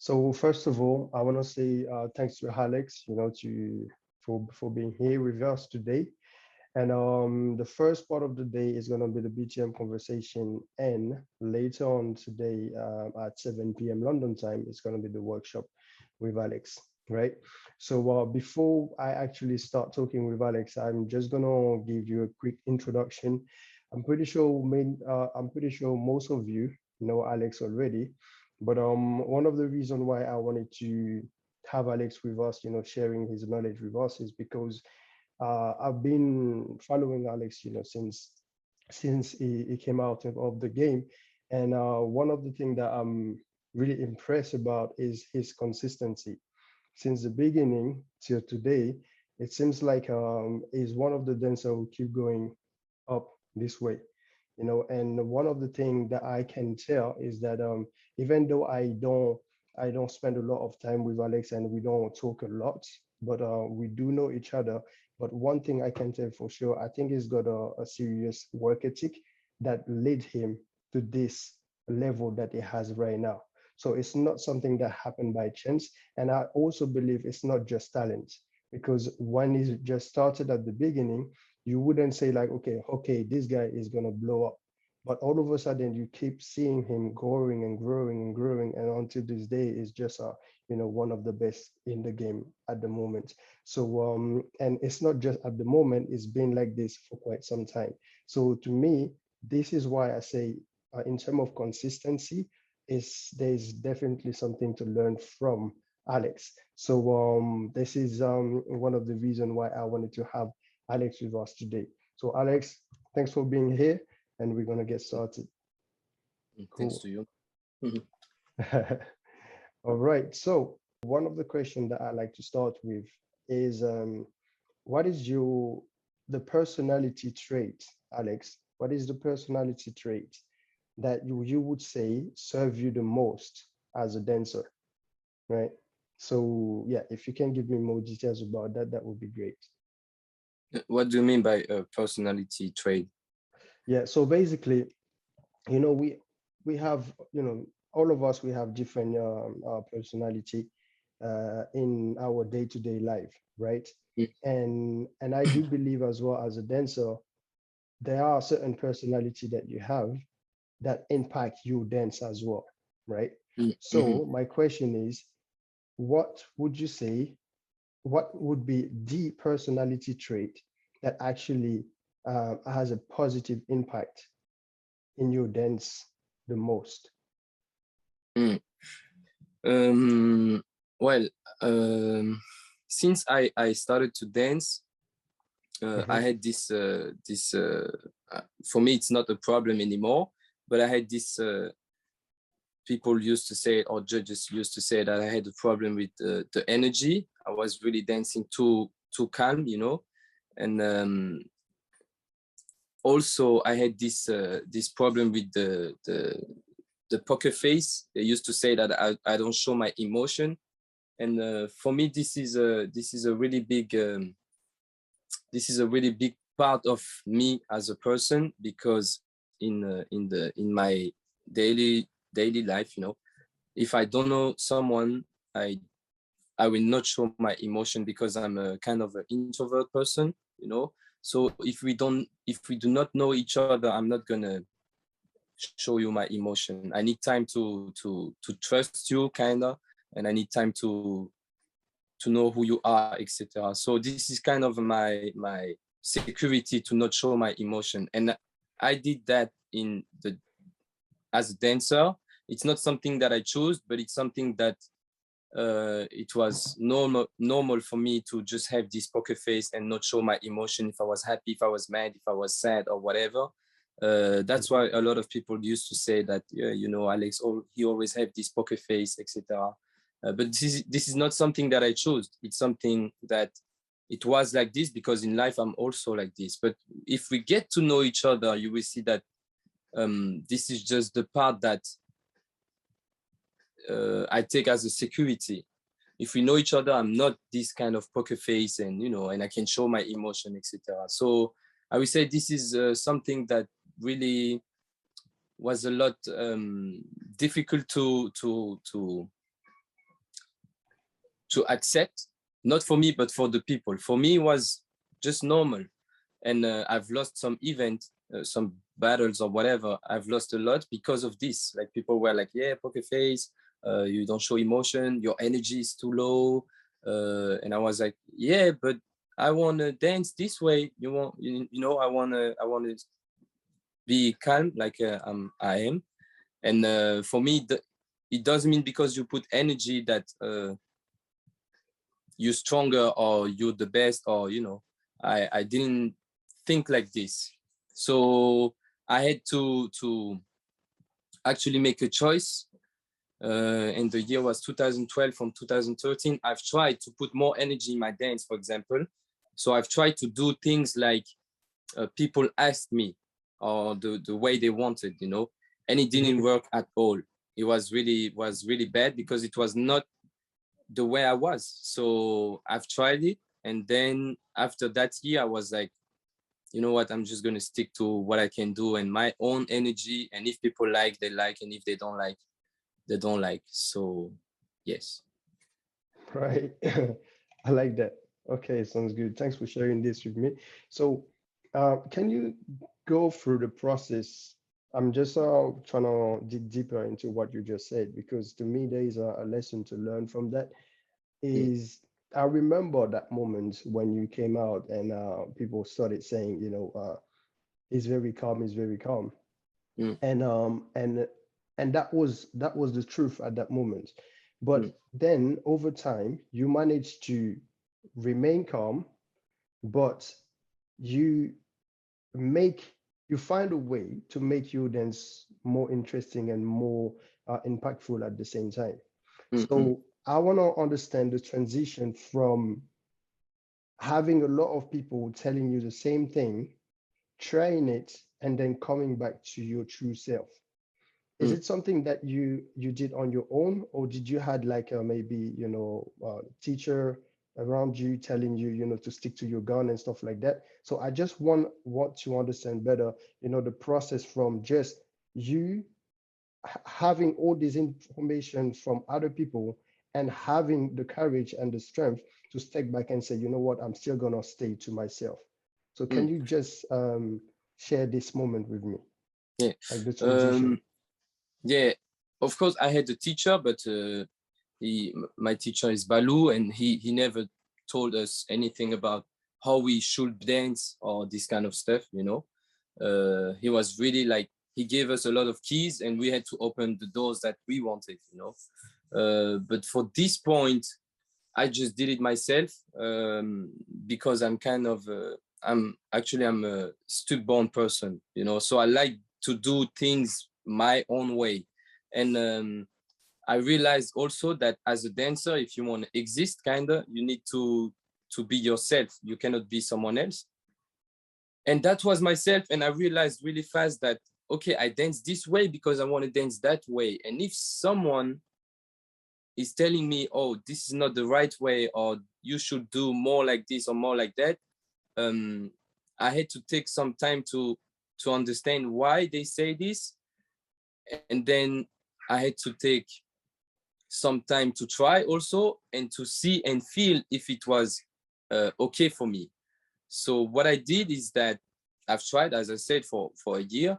So first of all, I want to say thanks to Alex, for being here with us today. And the first part of the day is going to be the BTM conversation, and later on today at 7 p.m. London time, it's going to be the workshop with Alex, right? So before I actually start talking with Alex, I'm just going to give you a quick introduction. I'm pretty sure most of you know Alex already, but one of the reasons why I wanted to have Alex with us, sharing his knowledge with us, is because I've been following Alex, since he came out of the game, and one of the things that I'm really impressed about is his consistency. Since the beginning till today, it seems like he's one of the dancers who keep going up this way, and one of the things that I can tell is that even though I don't spend a lot of time with Alex and we don't talk a lot, but we do know each other. But one thing I can tell for sure, I think he's got a serious work ethic that led him to this level that he has right now. So it's not something that happened by chance. And I also believe it's not just talent, because when he just started at the beginning, you wouldn't say like, okay, this guy is gonna blow up. But all of a sudden, you keep seeing him growing and growing and growing, and until this day, is just one of the best in the game at the moment. So and it's not just at the moment; it's been like this for quite some time. So to me, this is why I say, in terms of consistency, is there's definitely something to learn from Alex. So this is one of the reasons why I wanted to have Alex with us today. So Alex, thanks for being here, and we're gonna get started. Thanks Cool. to you. Mhm. All right. So one of the questions that I like to start with is, what is the personality trait, Alex? What is the personality trait that you would say serve you the most as a dancer, right? So yeah, if you can give me more details about that, that would be great. What do you mean by a personality trait? Yeah. So basically, you know, we have, all of us, we have different personality in our day-to-day life, right? Mm. And I do believe as well, as a dancer, there are certain personality that you have that impact you dance as well, right? Mm, mhm. So my question is, what would you say, what would be the personality trait that actually has a positive impact in your dance the most? Mm. Um, well, since I started to dance, I Hmm. had for me it's not a problem anymore, but I had this people used to say, or judges used to say, that I had a problem with the energy. I was really dancing too calm, and also I had this problem with the poker face. They used to say that I don't show my emotion, and for me this is a really big part of me as a person, because in my daily life, if I don't know someone, I will not show my emotion, because I'm a kind of an introvert person. So if we do not know each other, I'm not gonna show you my emotion. I need time to trust you, kinda, and I need time to know who you are, etc. So this is kind of my security, to not show my emotion, and I did that as a dancer. It's not something that I chose, but it's something that it was normal for me to just have this poker face and not show my emotion, if I was happy, if I was mad, if I was sad, or whatever. That's Hmm. why a lot of people used to say that, yeah, Alex, he always have this poker face, etc. But this is not something that I chose. It's something that it was like this because in life I'm also like this. But if we get to know each other, you will see that this is just the part that I take as a security. If we know each other, I'm not this kind of poker face, and I can show my emotion, etc. So I would say this is something that really was a lot difficult to to accept, not for me but for the people. For me it was just normal, and I've lost some events, some battles or whatever. I've lost a lot because of this. Like people were like, yeah, poker face, you don't show emotion, your energy is too low, and I was like, yeah, but I want to dance this way. I want to be calm like I am. And for me, it doesn't mean because you put energy that you're stronger or you're the best, or I didn't think like this. So I had to actually make a choice. And the year was 2012. From 2013, I've tried to put more energy in my dance, for example. So I've tried to do things like people asked me, or the way they wanted, and it didn't work at all. It was really bad because it was not the way I was. So I've tried it, and then after that year, I was like, you know what, I'm just going to stick to what I can do and my own energy. And if people like, they like, and if they don't like, they don't like. So yes. Right. I like that. Okay, sounds good. Thanks for sharing this with me. So, can you go through the process? I'm just trying to dig deeper into what you just said, because to me, there is a lesson to learn from that. Mm, Is I remember that moment when you came out and people started saying, he's very calm, he's very calm. mm, And that was the truth at that moment. mm, But then over time, you managed to remain calm, but you make you find a way to make your dance more interesting and more impactful at the same time. mm, mm, So I want to understand the transition from having a lot of people telling you the same thing, trying it, and then coming back to your true self. Is mm. it something that you did on your own, or did you had like maybe teacher around you telling you to stick to your gun and stuff like that? So I just want to understand better, the process from just you having all this information from other people and having the courage and the strength to step back and say, you know what, I'm still gonna stay to myself. So can Mm. you just share this moment with me, Yeah. like the transition? Um, yeah. Of course, I had a teacher, but my teacher is Balou, and he never told us anything about how we should dance or this kind of stuff. He was really like, he gave us a lot of keys, and we had to open the doors that we wanted. But for this point, I just did it myself, because I'm kind of I'm a stubborn person, so I like to do things my own way. And I realized also that as a dancer, if you want to exist, you need to be yourself. You cannot be someone else. And that was myself. And I realized really fast that, okay, I dance this way because I want to dance that way. And if someone is telling me, oh, this is not the right way, or you should do more like this or more like that, um, I had to take some time to understand why they say this. And then I had to take some time to try also, and to see and feel if it was okay for me. So what I did is that I've tried, as I said, for a year,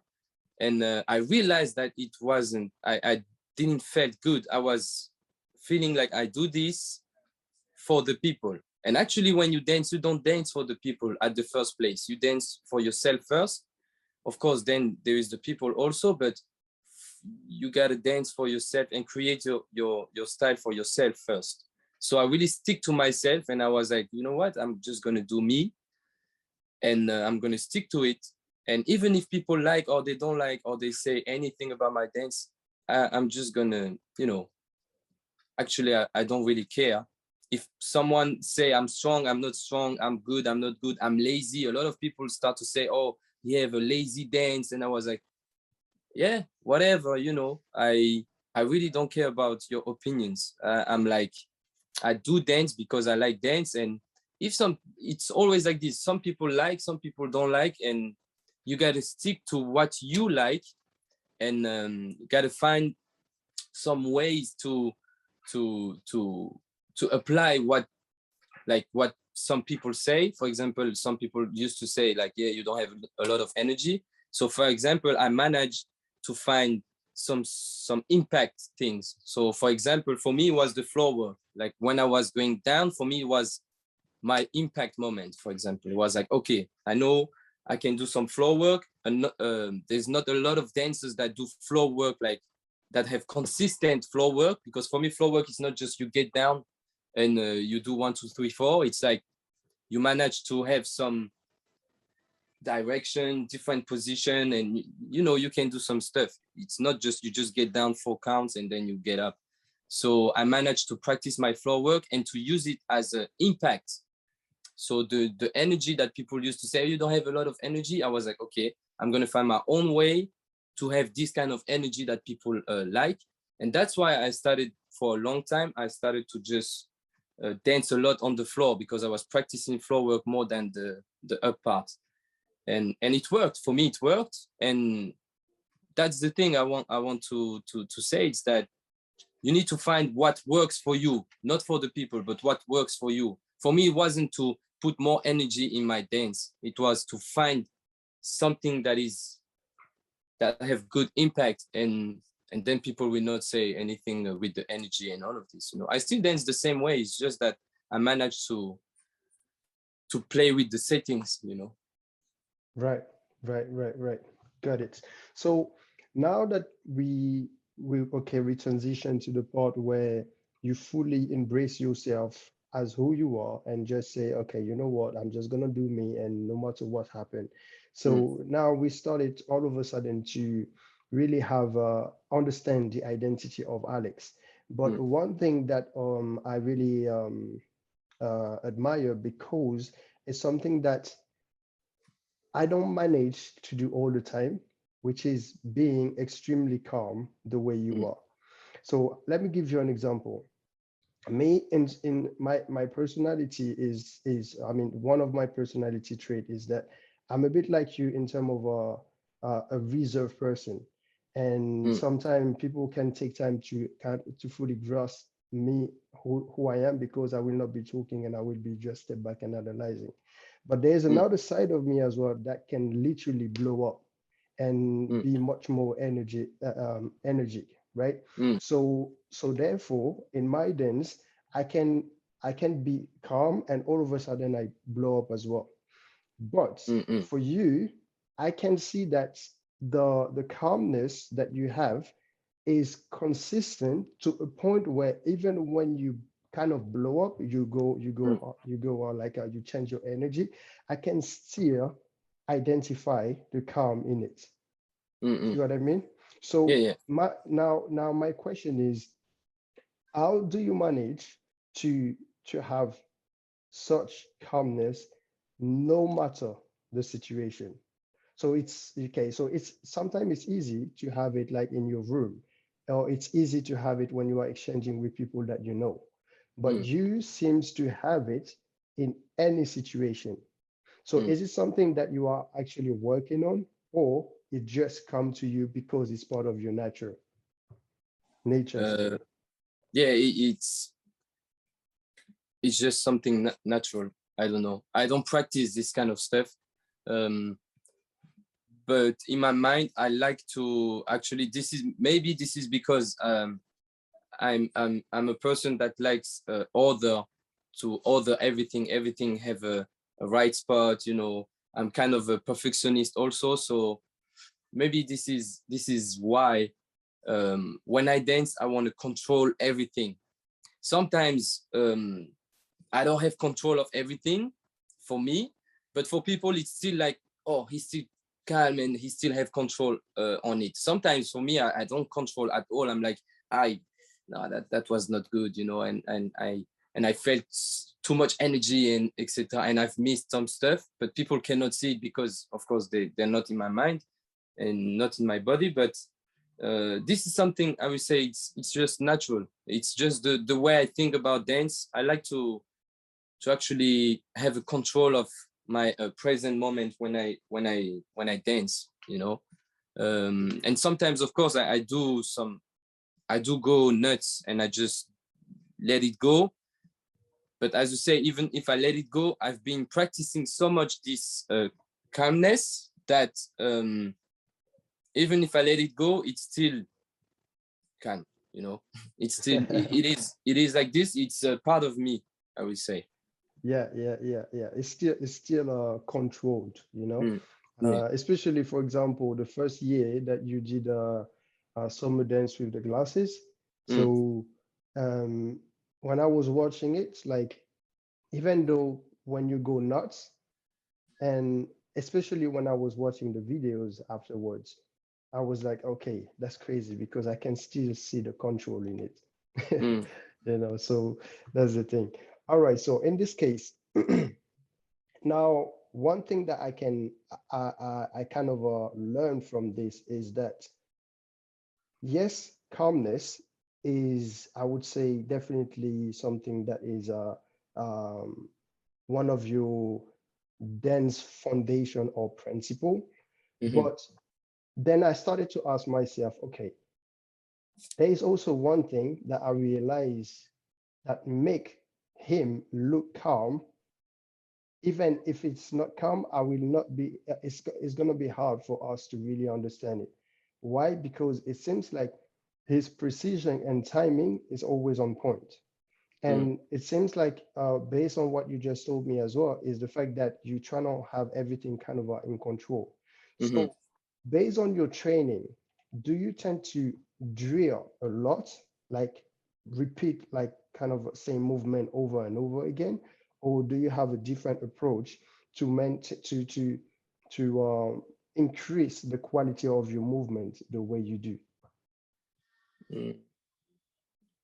and I realized that it wasn't. I didn't felt good. I was feeling like I do this for the people. And actually, when you dance, you don't dance for the people at the first place. You dance for yourself first. Of course, then there is the people also, but you gotta dance for yourself and create your style for yourself first. So I really stick to myself, and I was like, you know what? I'm just gonna do me, and I'm gonna stick to it. And even if people like or they don't like or they say anything about my dance, I'm just gonna, actually, I don't really care. If someone say I'm strong, I'm not strong, I'm good, I'm not good, I'm lazy. A lot of people start to say, oh, you have a lazy dance. And I was like, yeah, whatever, I really don't care about your opinions. I'm like, I do dance because I like dance. And it's always like this. Some people like, some people don't like, and you got to stick to what you like, and got to find some ways to to apply what some people say. For example, some people used to say like, yeah, you don't have a lot of energy. So for example, I managed to find some impact things. So for example, for me, it was the floor work. Like when I was going down, for me, it was my impact moment. For example, it was like, okay, I know I can do some floor work, and there's not a lot of dancers that do floor work, like that have consistent floor work. Because for me, floor work is not just you get down and you do 1, 2, 3, 4. It's like you manage to have some direction, different position, and you can do some stuff. It's not just you just get down 4 counts and then you get up. So I managed to practice my floor work and to use it as an impact. So the energy that people used to say, oh, you don't have a lot of energy, I was like, okay, I'm going to find my own way to have this kind of energy that people like. And that's why I started, for a long time, I started to just dance a lot on the floor, because I was practicing floor work more than the up part. And it worked. For me, it worked. And that's the thing I want to say, is that you need to find what works for you, not for the people, but what works for you. For me, it wasn't to put more energy in my dance. It was to find something that have good impact, and then people will not say anything with the energy and all of this. I still dance the same way. It's just that I managed to play with the settings. Right. Got it. So now that we transition to the part where you fully embrace yourself as who you are and just say, okay, you know what, I'm just gonna do me, and no matter what happened. So now we started all of a sudden to really have understand the identity of Alex. But one thing that I really admire, because it's something that I don't manage to do all the time, which is being extremely calm the way you are. So let me give you an example. Me, in my personality is one of my personality trait is that I'm a bit like you in terms of a reserved person, and sometimes people can take time to fully grasp me, who I am, because I will not be talking and I will be just step back and analyzing. But there's another side of me as well that can literally blow up and be much more energy, right? So therefore, in my dance, I can be calm, and all of a sudden I blow up as well. But for you, I can see that the calmness that you have is consistent to a point where even when you kind of blow up, you change your energy. I can still identify the calm in it. See what I mean? So Yeah. now my question is, how do you manage to have such calmness no matter the situation? So it's okay. So it's sometimes it's easy to have it like in your room, or it's easy to have it when you are exchanging with people that you know. But you seems to have it in any situation. So is it something that you are actually working on, or it just come to you because it's part of your nature? Sorry. Yeah, it's just something natural. I don't know. I don't practice this kind of stuff. But in my mind, I like to actually, this is because I'm a person that likes order everything have a right spot. I'm kind of a perfectionist also. So maybe this is why when I dance, I want to control everything. Sometimes I don't have control of everything for me, but for people, it's still like, oh, he's still calm and he still have control on it. Sometimes for me, I don't control at all. I'm like, no, that was not good, and I felt too much energy and etc. And I've missed some stuff, but people cannot see it because, of course, they're not in my mind and not in my body. But this is something I would say it's just natural. It's just the way I think about dance. I like to actually have a control of my present moment when I dance. And sometimes, of course, I do go nuts and I just let it go. but as you say, even if I let it go, I've been practicing so much this calmness that even if I let it go, it still can, you know. It's still it is like this. It's a part of me, I would say. Yeah, it's still controlled, you know. Yeah. Especially, for example, the first year that you did summer dance with the glasses. So when I was watching it, like, even though when you go nuts, and especially when I was watching the videos afterwards, I was like, okay, that's crazy because I can still see the control in it. You know, so that's the thing. All right, so in this case, now one thing that I kind of learn from this is that yes, calmness is, I would say, definitely something that is one of your dance foundation or principle. But then I started to ask myself, okay, there is also one thing that I realize that make him look calm. Even if it's not calm, I will not be, it's going to be hard for us to really understand it. Why? Because it seems like his precision and timing is always on point. And it seems like, based on what you just told me as well, is the fact that you try to have everything kind of in control. So, based on your training, do you tend to drill a lot, like repeat, like kind of same movement over and over again, or do you have a different approach to increase the quality of your movement the way you do?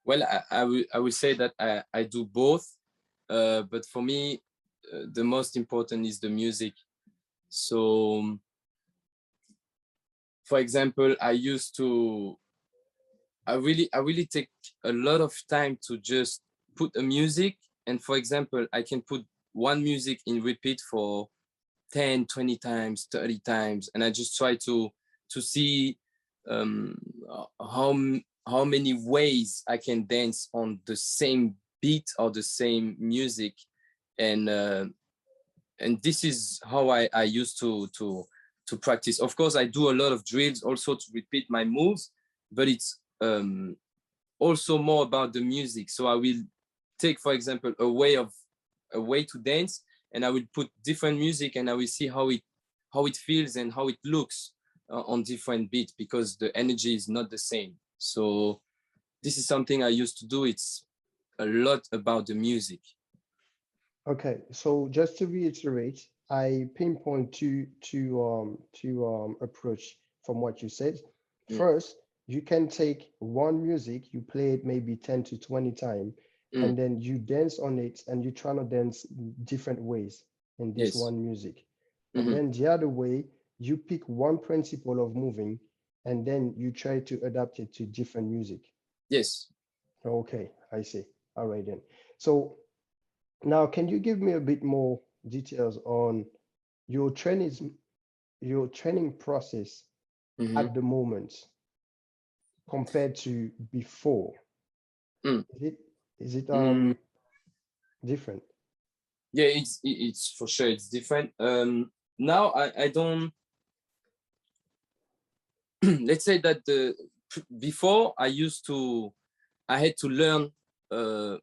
Well, I would say that I do both, but for me, the most important is the music. So, for example, I really take a lot of time to just put a music, and for example, I can put one music in repeat for 10, 20 times, 30 times, and I just try to see how many ways I can dance on the same beat or the same music, and this is how I used to practice. Of course, I do a lot of drills also to repeat my moves, but it's also more about the music. So I will take, for example, a way to dance, and I will put different music, and I will see how it feels and how it looks on different beats, because the energy is not the same. So this is something I used to do. It's a lot about the music. Okay, so just to reiterate, I pinpoint two approach from what you said. First, you can take one music, you play it maybe 10 to 20 times, and then you dance on it, and you try to dance different ways in this one music. And then the other way, you pick one principle of moving, and then you try to adapt it to different music. Yes. Okay, I see. All right then. So now, can you give me a bit more details on your training process at the moment compared to before? Is it different? Yeah, it's for sure it's different. Now I don't let's say that before I had to learn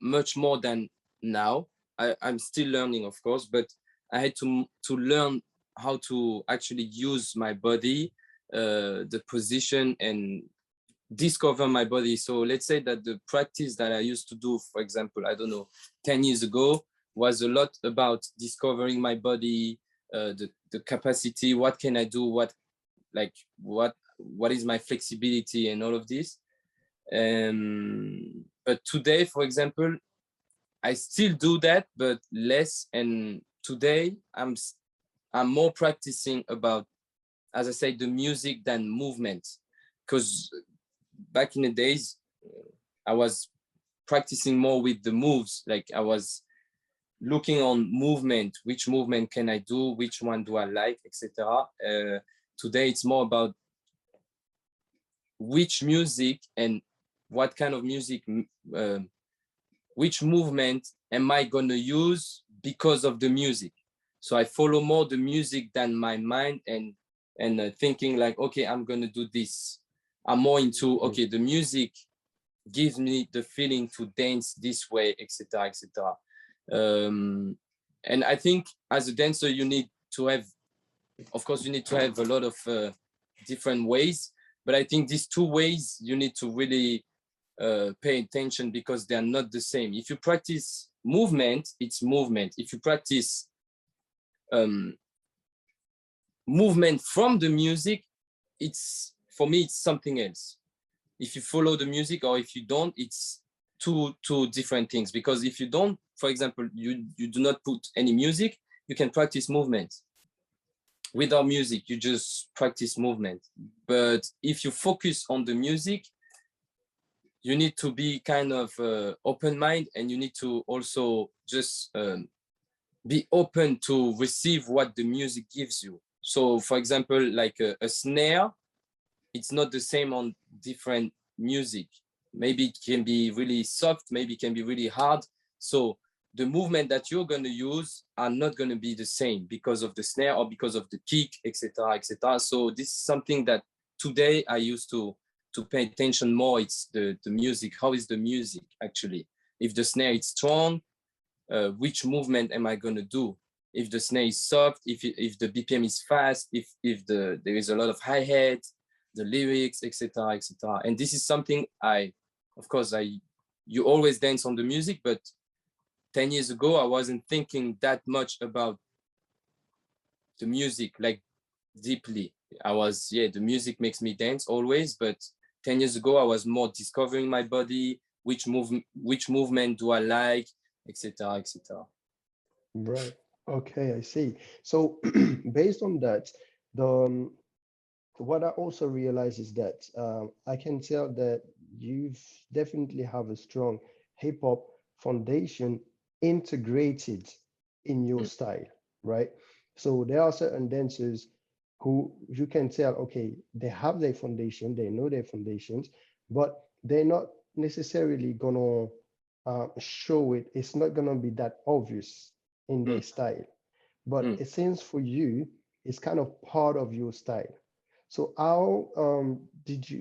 much more than now. I'm still learning, of course, but I had to learn how to actually use my body, the position, and discover my body. So let's say that the practice that I used to do, for example, I don't know, 10 years ago, was a lot about discovering my body, the capacity, what can I do, what is my flexibility, and all of this. But today, for example, I still do that, but less. And today I'm more practicing about, as I say, the music than movement. Because back in the days, I was practicing more with the moves. Like I was looking on movement, which movement can I do, which one do I like, etc. Today it's more about which music and what kind of music, which movement am I going to use because of the music. So I follow more the music than my mind, and thinking like, okay, I'm going to do this. I'm more into, okay, the music gives me the feeling to dance this way, etc., etc. And I think as a dancer, you need to have, of course, you need to have a lot of different ways, but I think these two ways you need to really pay attention, because they are not the same. If you practice movement, it's movement. If you practice movement from the music, it's, for me, it's something else. If you follow the music or if you don't, it's two different things. Because if you don't, for example, you do not put any music, you can practice movement. Without music, you just practice movement. But if you focus on the music, you need to be kind of open mind, and you need to also just be open to receive what the music gives you. So for example, like a snare, it's not the same on different music. Maybe it can be really soft, maybe it can be really hard. So the movement that you're going to use are not going to be the same because of the snare or because of the kick, etc., etc. So this is something that today I used to pay attention more. It's the music. How is the music actually? If the snare is strong, which movement am I going to do? If the snare is soft, if the BPM is fast, if there is a lot of hi-hat, the lyrics, etc., etc. And this is something you always dance on the music, but 10 years ago, I wasn't thinking that much about the music, like deeply. The music makes me dance always, but 10 years ago, I was more discovering my body, which movement do I like, etc., etc. Right. Okay, I see. So based on that, the what I also realize is that I can tell that you've definitely have a strong hip hop foundation integrated in your style, right? So there are certain dancers who you can tell, okay, they have their foundation, they know their foundations, but they're not necessarily gonna show it. It's not gonna be that obvious in their Mm. style. But Mm. it seems for you, it's kind of part of your style. So how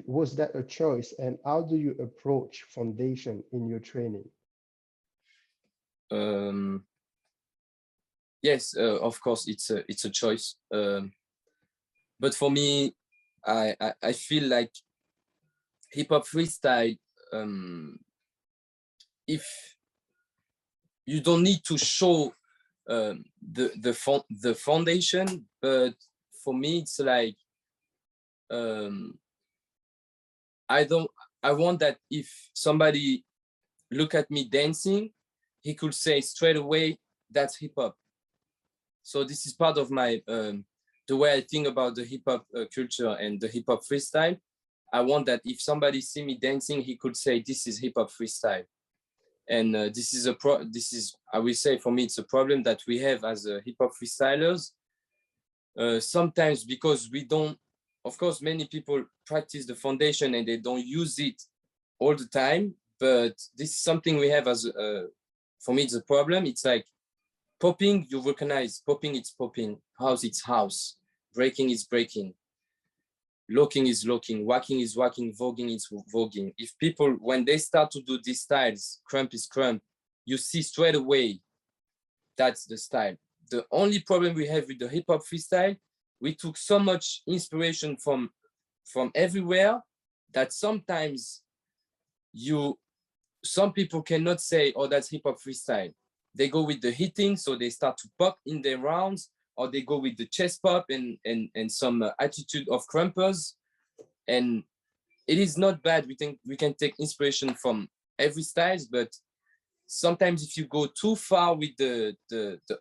was that a choice, and how do you approach foundation in your training? Yes, of course, it's a choice. But for me, I feel like hip hop freestyle, if you don't need to show the foundation, but for me, it's like I want that if somebody look at me dancing, he could say straight away, that's hip hop. So this is part of my the way I think about the hip hop culture and the hip hop freestyle. I want that if somebody see me dancing, he could say this is hip hop freestyle. And this is I will say, for me, it's a problem that we have as hip hop freestylers. Sometimes because we don't, of course, many people practice the foundation and they don't use it all the time. But this is something we have as for me, it's a problem. It's like popping, you recognize popping, it's popping, house, it's house, breaking is breaking, locking is locking, whacking is whacking, voguing is voguing. If people, when they start to do these styles, crump is crump, you see straight away that's the style. The only problem we have with the hip hop freestyle, we took so much inspiration from everywhere that sometimes some people cannot say, oh, that's hip hop freestyle. They go with the hitting, so they start to pop in their rounds, or they go with the chest pop and some attitude of crumpers. And it is not bad. We think we can take inspiration from every styles, but sometimes if you go too far with the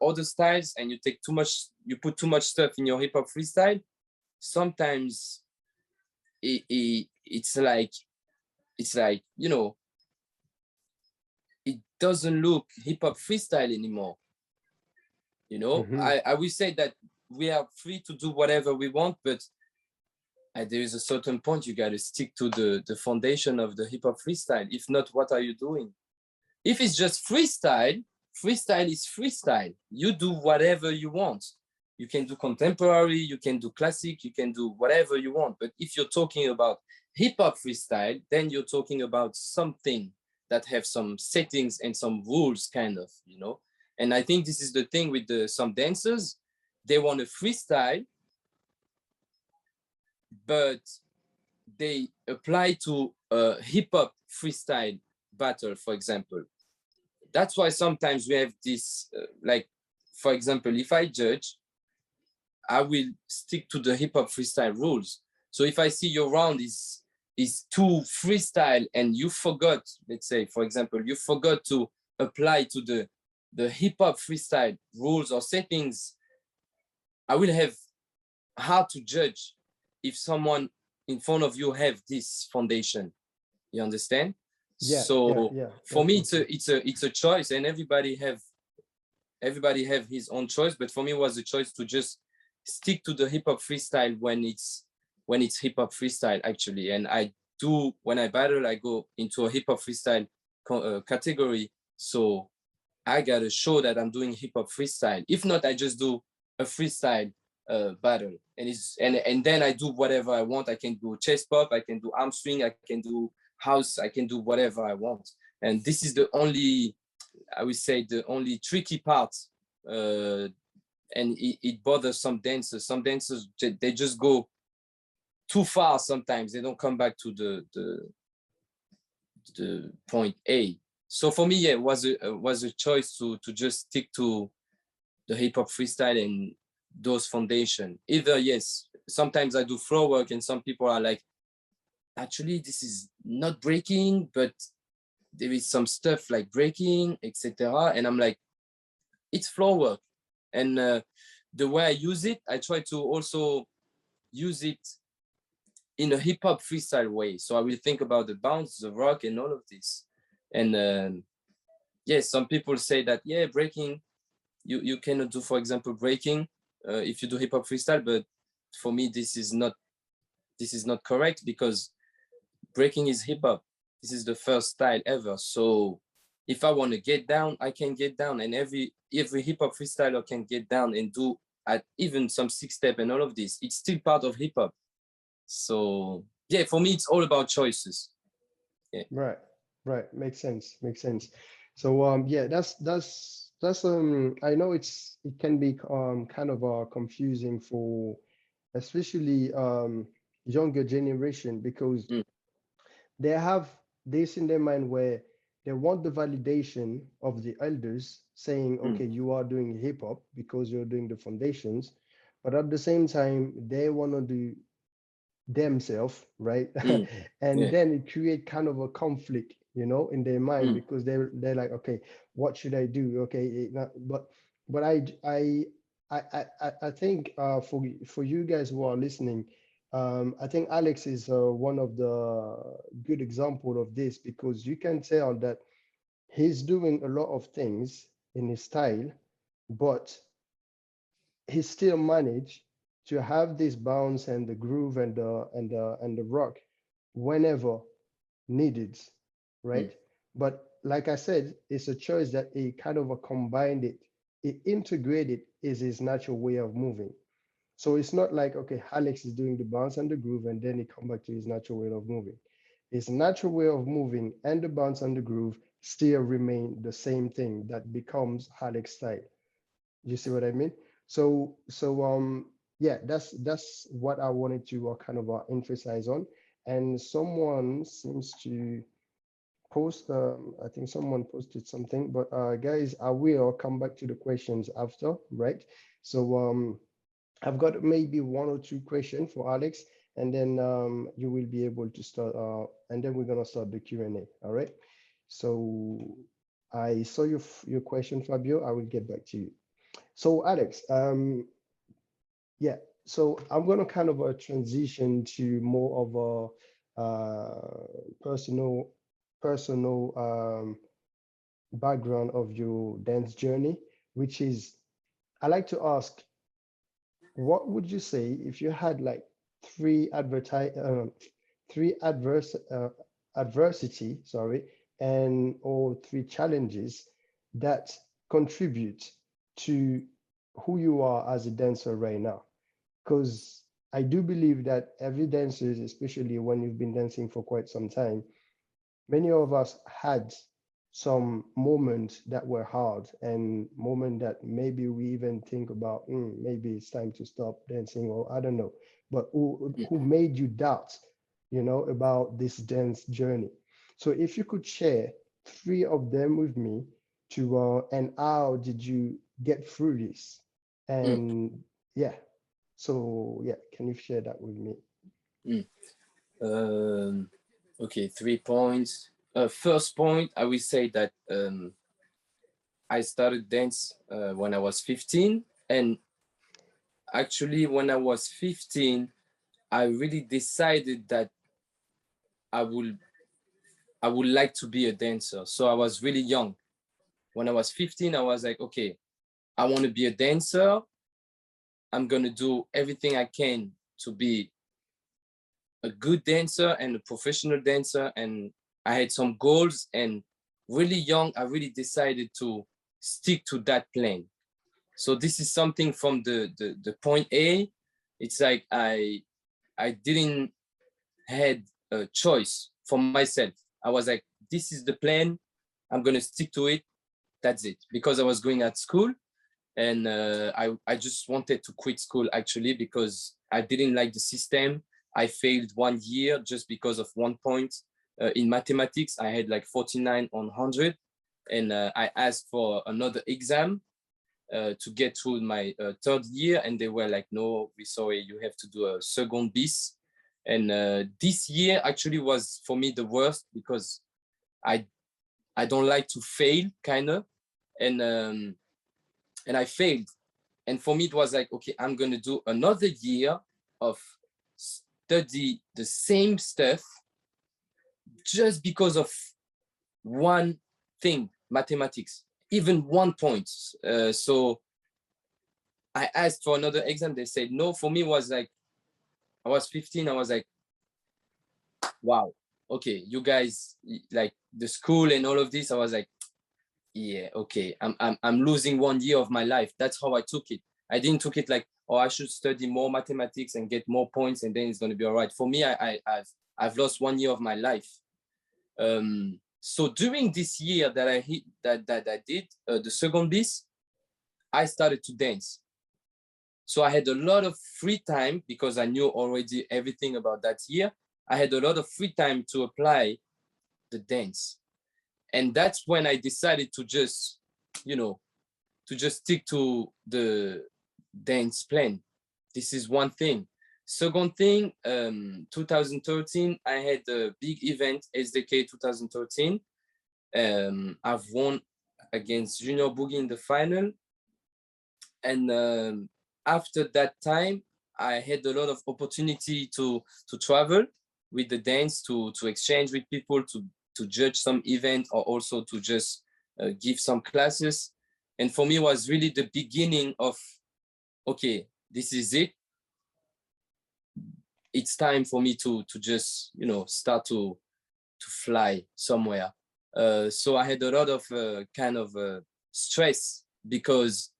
other styles and you put too much stuff in your hip hop freestyle, sometimes it's like it doesn't look hip hop freestyle anymore. I will say that we are free to do whatever we want, but there is a certain point you got to stick to the foundation of the hip hop freestyle. If not, what are you doing? If it's just freestyle, freestyle is freestyle. You do whatever you want. You can do contemporary, you can do classic, you can do whatever you want. But if you're talking about hip hop freestyle, then you're talking about something that have some settings and some rules, kind of, you know. And I think this is the thing with some dancers. They want to freestyle, but they apply to a hip hop freestyle battle, for example. That's why sometimes we have this, like, for example, if I judge, I will stick to the hip hop freestyle rules. So if I see your round is too freestyle and you forgot, let's say, for example, you forgot to apply to the hip hop freestyle rules or settings, I will have hard to judge if someone in front of you have this foundation. You understand? Yeah, So yeah, for me, definitely. it's a choice, and everybody have his own choice. But for me, it was a choice to just stick to the hip hop freestyle when it's hip hop freestyle, actually. And I do, when I battle, I go into a hip hop freestyle category. So I gotta show that I'm doing hip hop freestyle. If not, I just do a freestyle battle, and then I do whatever I want. I can do chest pop, I can do arm swing, I can do house, I can do whatever I want. And this is the only, I would say, the only tricky part. And it bothers some dancers. Some dancers, they just go too far sometimes. They don't come back to the point A. So for me, yeah, it was a choice to just stick to the hip hop freestyle and those foundation. Either, yes, sometimes I do floor work, and some people are like, actually, this is not breaking, but there is some stuff like breaking, etc. And I'm like, it's floor work. And the way I use it, I try to also use it in a hip hop freestyle way. So I will think about the bounce, the rock, and all of this. And yes, some people say that, yeah, breaking, you cannot do, for example, breaking if you do hip hop freestyle. But for me, this is not correct, because breaking is hip hop. This is the first style ever. So if I want to get down, I can get down, and every hip hop freestyler can get down and do at even some 6-step and all of this. It's still part of hip hop. So yeah, for me, it's all about choices. Yeah. Right, makes sense, makes sense. So yeah, that's I know it can be kind of confusing for especially younger generation, because Mm, they have this in their mind where they want the validation of the elders saying, mm, okay, you are doing hip hop because you're doing the foundations, but at the same time, they want to do themselves, right? mm, And yeah. then it create kind of a conflict, in their mind, Mm, because they're like, okay, what should I do? Okay, but I think for you guys who are listening, I think Alex is one of the good example of this, because you can tell that he's doing a lot of things in his style, but he still managed to have this bounce and the groove and the rock whenever needed, mm, right? But like I said, it's a choice that he kind of combined it. He integrated is his natural way of moving. So it's not like, okay, Alex is doing the bounce and the groove, and then he come back to his natural way of moving. His natural way of moving and the bounce and the groove still remain the same thing that becomes Alex style. You see what I mean? So yeah, that's what I wanted to kind of emphasize on. And someone seems to post. I think someone posted something, but guys, I will come back to the questions after, right? So I've got maybe one or two questions for Alex, and then you will be able to start. And then we're gonna start the Q&A. All right. So I saw your question, Fabio. I will get back to you. So Alex, yeah, so I'm gonna kind of transition to more of a personal background of your dance journey, which is I like to ask, what would you say if you had like three adversity, sorry, and or three challenges that contribute to who you are as a dancer right now? Because I do believe that every dancer, especially when you've been dancing for quite some time, many of us had some moments that were hard and moments that maybe we even think about, maybe it's time to stop dancing, or I don't know, but who made you doubt, about this dance journey. So if you could share three of them with me and how did you get through this? Mm, And yeah, so yeah, can you share that with me? mm. Okay, 3 points. First point, I will say that I started dance when I was 15, and actually when I was 15, I really decided that I would I would like to be a dancer. So I was really young. When I was 15, I was like, okay, I want to be a dancer. I'm gonna do everything I can to be a good dancer and a professional dancer. And I had some goals, and really young, I really decided to stick to that plan. So this is something from the point A. It's like I didn't had a choice for myself. I was like, this is the plan. I'm gonna stick to it. That's it. Because I was going at school, and I just wanted to quit school actually because I didn't like the system. I failed 1 year just because of 1 point in mathematics. I had like 49 on 100, and I asked for another exam to get through my third year, and they were like, no, we sorry, you have to do a second bis. And this year actually was for me the worst because I I don't like to fail, kind of, and and I failed. And for me, it was like, okay, I'm gonna do another year of study the same stuff just because of one thing, mathematics, even 1 point. So I asked for another exam. They said no. For me, it was like I was 15. I was like, wow, okay, you guys like the school and all of this. I was like, yeah, okay, I'm losing 1 year of my life. That's how I took it. I didn't took it like, oh, I should study more mathematics and get more points, and then it's gonna be all right. For me, I've lost 1 year of my life. So during this year that I hit that I did the second bis, I started to dance. So I had a lot of free time because I knew already everything about that year. I had a lot of free time to apply the dance. And that's when I decided to just, to just stick to the dance plan. This is one thing. Second thing, 2013, I had a big event, SDK 2013. I've won against Junior Boogie in the final. And after that time, I had a lot of opportunity to travel with the dance, to exchange with people, to judge some event, or also to just give some classes. And for me, it was really the beginning of, okay, this is it. It's time for me to just, start to fly somewhere. So I had a lot of kind of stress because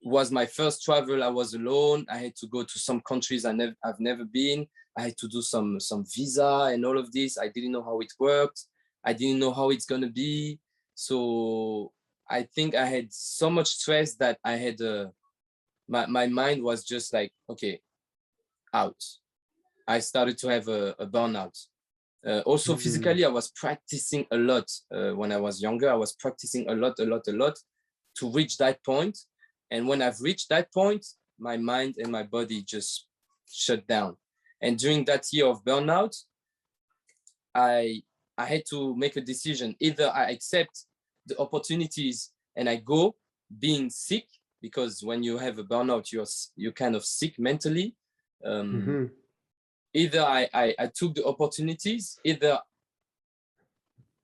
was my first travel. I was alone. I had to go to some countries I've never been. I had to do some visa and all of this. I didn't know how it worked. I didn't know how it's gonna be. So I think I had so much stress that I had my mind was just like, okay, out. I started to have a burnout. Also physically, I was practicing a lot when I was younger. I was practicing a lot to reach that point. And when I've reached that point, my mind and my body just shut down. And during that year of burnout, I had to make a decision. Either I accept the opportunities and I go being sick, because when you have a burnout, you're kind of sick mentally. Either I took the opportunities, either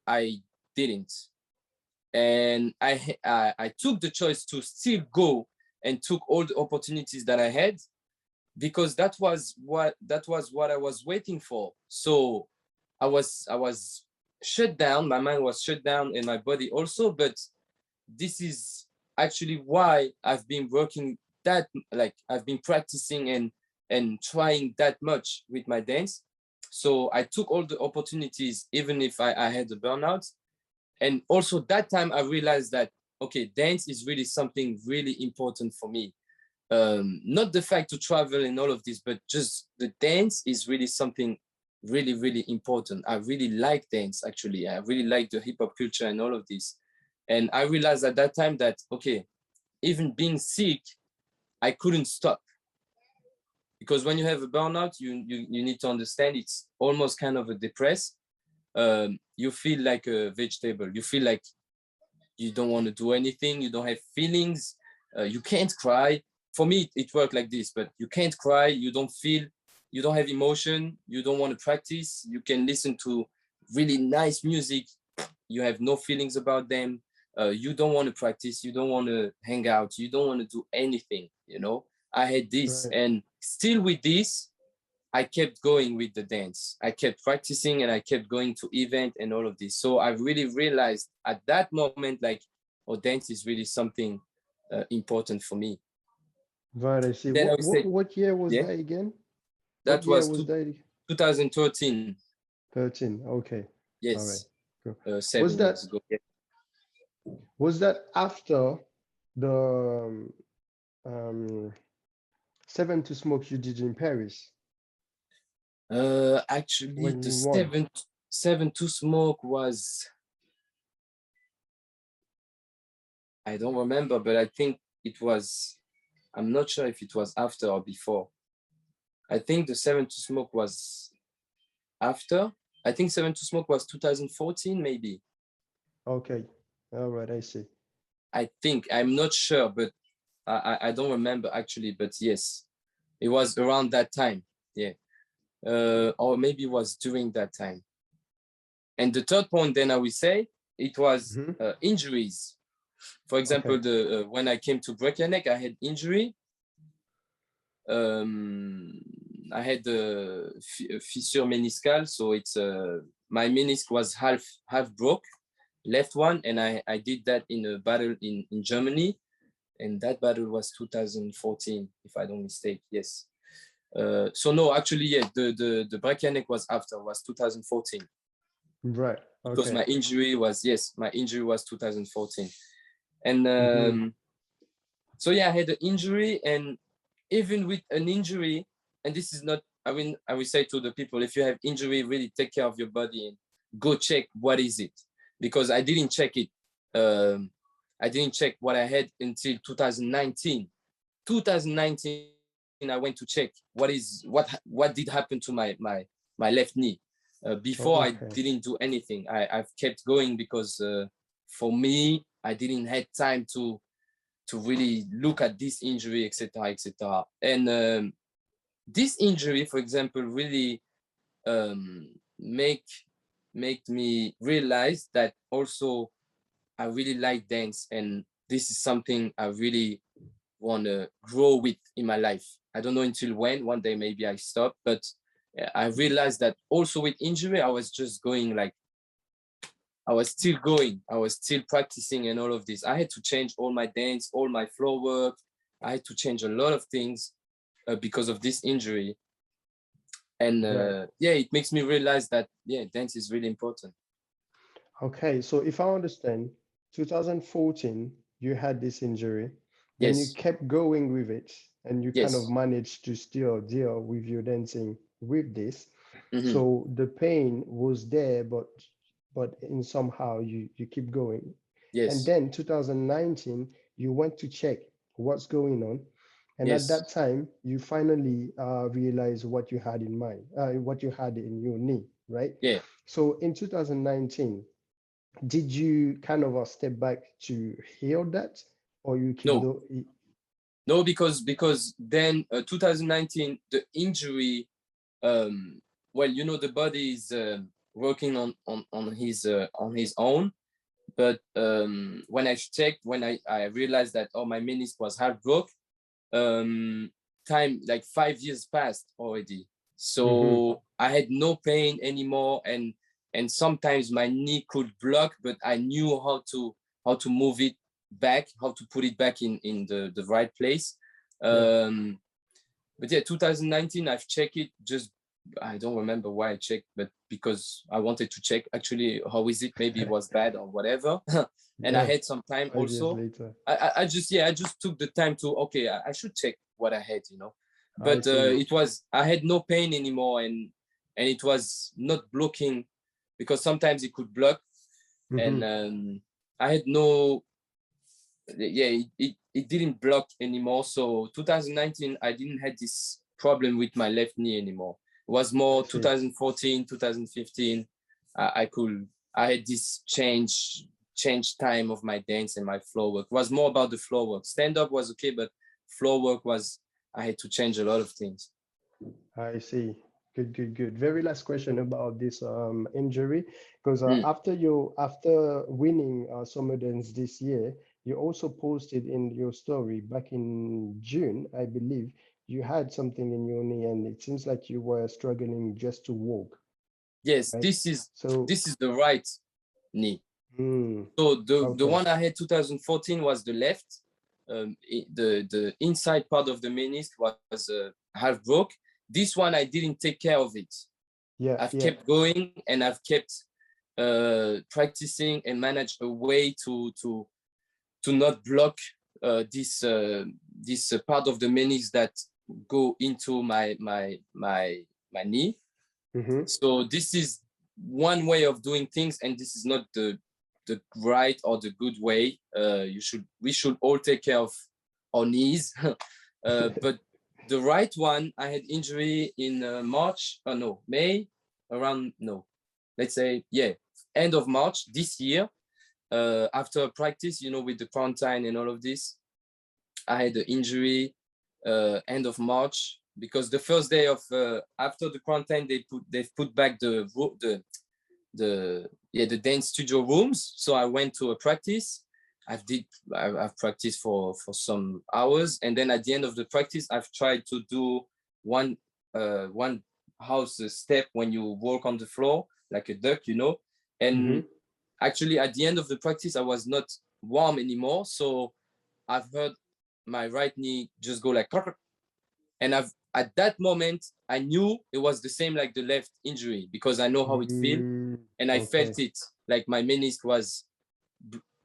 I didn't. And I took the choice to still go and took all the opportunities that I had, because that was what I was waiting for. So I was shut down. My mind was shut down and my body also. But this is actually why I've been working that, like I've been practicing and trying that much with my dance. So I took all the opportunities, even if I had a burnout. And also that time I realized that, okay, dance is really something really important for me. Not the fact to travel and all of this, but just the dance is really something really, really important. I really like dance, actually. I really like the hip hop culture and all of this. And I realized at that time that, okay, even being sick, I couldn't stop. Because when you have a burnout, you need to understand it's almost kind of a depress. You feel like a vegetable. You feel like you don't want to do anything. You don't have feelings. You can't cry. For me, it worked like this, but you can't cry. You don't feel, you don't have emotion. You don't want to practice. You can listen to really nice music. You have no feelings about them. You don't want to practice. You don't want to hang out. You don't want to do anything, you know? I had this, Right. and still with this, I kept going with the dance. I kept practicing and I kept going to event and all of this. So I really realized at that moment, like, oh, dance is really something important for me. Right, I see. Then I would say, What year was yeah, that again? What that year was was that? 2013. 13. Okay. All right. Yes, Cool. Was 7 years that ago. Yeah. after the Seven to Smoke you did in Paris Actually, when the you won? seven to smoke was, I don't remember, but I think it was, I'm not sure if it was after or before. I think the seven to smoke was after. I think seven to smoke was 2014, maybe. Okay. All right, I see. I think, I'm not sure, but I don't remember actually, but yes, it was around that time. Yeah. Or maybe it was during that time. And the third point, then I will say, it was Mhm. injuries. For example, Okay. the when I came to break your neck, I had injury. Um, I had a fissure meniscal, so it's my menisc was half broke, left one, and I did that in a battle in Germany, and that battle was 2014, if I don't mistake. Yes. So no, actually, yeah, the break your neck was after, was 2014, Right. because Okay. my injury was 2014, and Hmm. so yeah, I had an injury, and even with an injury, and this is not, I will say to the people, if you have injury, really take care of your body and go check what is it, because I didn't check it. I didn't check what I had until 2019. 2019, I went to check what did happen to my left knee. Before I Okay. didn't do anything. I've kept going because for me, I didn't have time to really look at this injury, etc., etc. And this injury, for example, really um, make me realize that also I really like dance, and this is something I really want to grow with in my life. I don't know until when. One day maybe I stop, but I realized that also with injury, I was just going like I was still going, I was still practicing and all of this. I had to change all my dance, all my floor work. I had to change a lot of things because of this injury. And Right. yeah, it makes me realize that, yeah, dance is really important. Okay. So if I understand, 2014, you had this injury, then you Yes, kept going with it, and you kind of yes. managed to still deal with your dancing with this. Hmm. So the pain was there, but in somehow you keep going. And Yes, then 2019, you went to check what's going on. And at yes. that time, you finally realized what you had in mind, what you had in your knee, right? Yeah. So in 2019, did you kind of step back to heal that, or you keep No, the? no, because then 2019, the injury, um, well, you know, the body is working on his own. But when I checked, when I realized that, oh, my meniscus was half broke, um, time like 5 years passed already. Mhm. So I had no pain anymore. and sometimes my knee could block, but I knew how to move it back, how to put it back in the right place. But yeah, 2019, I've checked it. Just I don't remember why I checked, but because I wanted to check actually how is it. Maybe it was bad or whatever, and I had some time also. I just took the time to I should check what I had, you know. But I had no pain anymore, and it was not blocking, because sometimes it could block, and I had no. Yeah, it didn't block anymore. So 2019, I didn't have this problem with my left knee anymore. It was more 2014, 2015. I had this change time of my dance and my floor work. It was more about the floor work. Stand up was okay, but floor work was, I had to change a lot of things. I see. Good. Very last question about this injury, because after winning Summer Dance this year, you also posted in your story back in June, I believe, you had something in your knee, and it seems like you were struggling just to walk. Yes, right? This is the right knee. So the one I had 2014 was the left. The inside part of the meniscus was half broke. This one, I didn't take care of it. I've kept going, and I've kept practicing and managed a way to not block this part of the meniscus that go into my knee. So this is one way of doing things, and this is not the right or the good way. We should all take care of our knees, but the right one, I had injury in May, end of March this year. After practice, you know, with the quarantine and all of this, I had the injury end of March, because the first day of after the quarantine, they've put back the dance studio rooms. So I went to a practice. I've practiced for some hours, and then at the end of the practice, I've tried to do one house step when you walk on the floor like a duck, you know. And actually, at the end of the practice, I was not warm anymore, so I've heard my right knee just go like, and at that moment I knew it was the same like the left injury, because I know how it feels, and I felt it like my meniscus was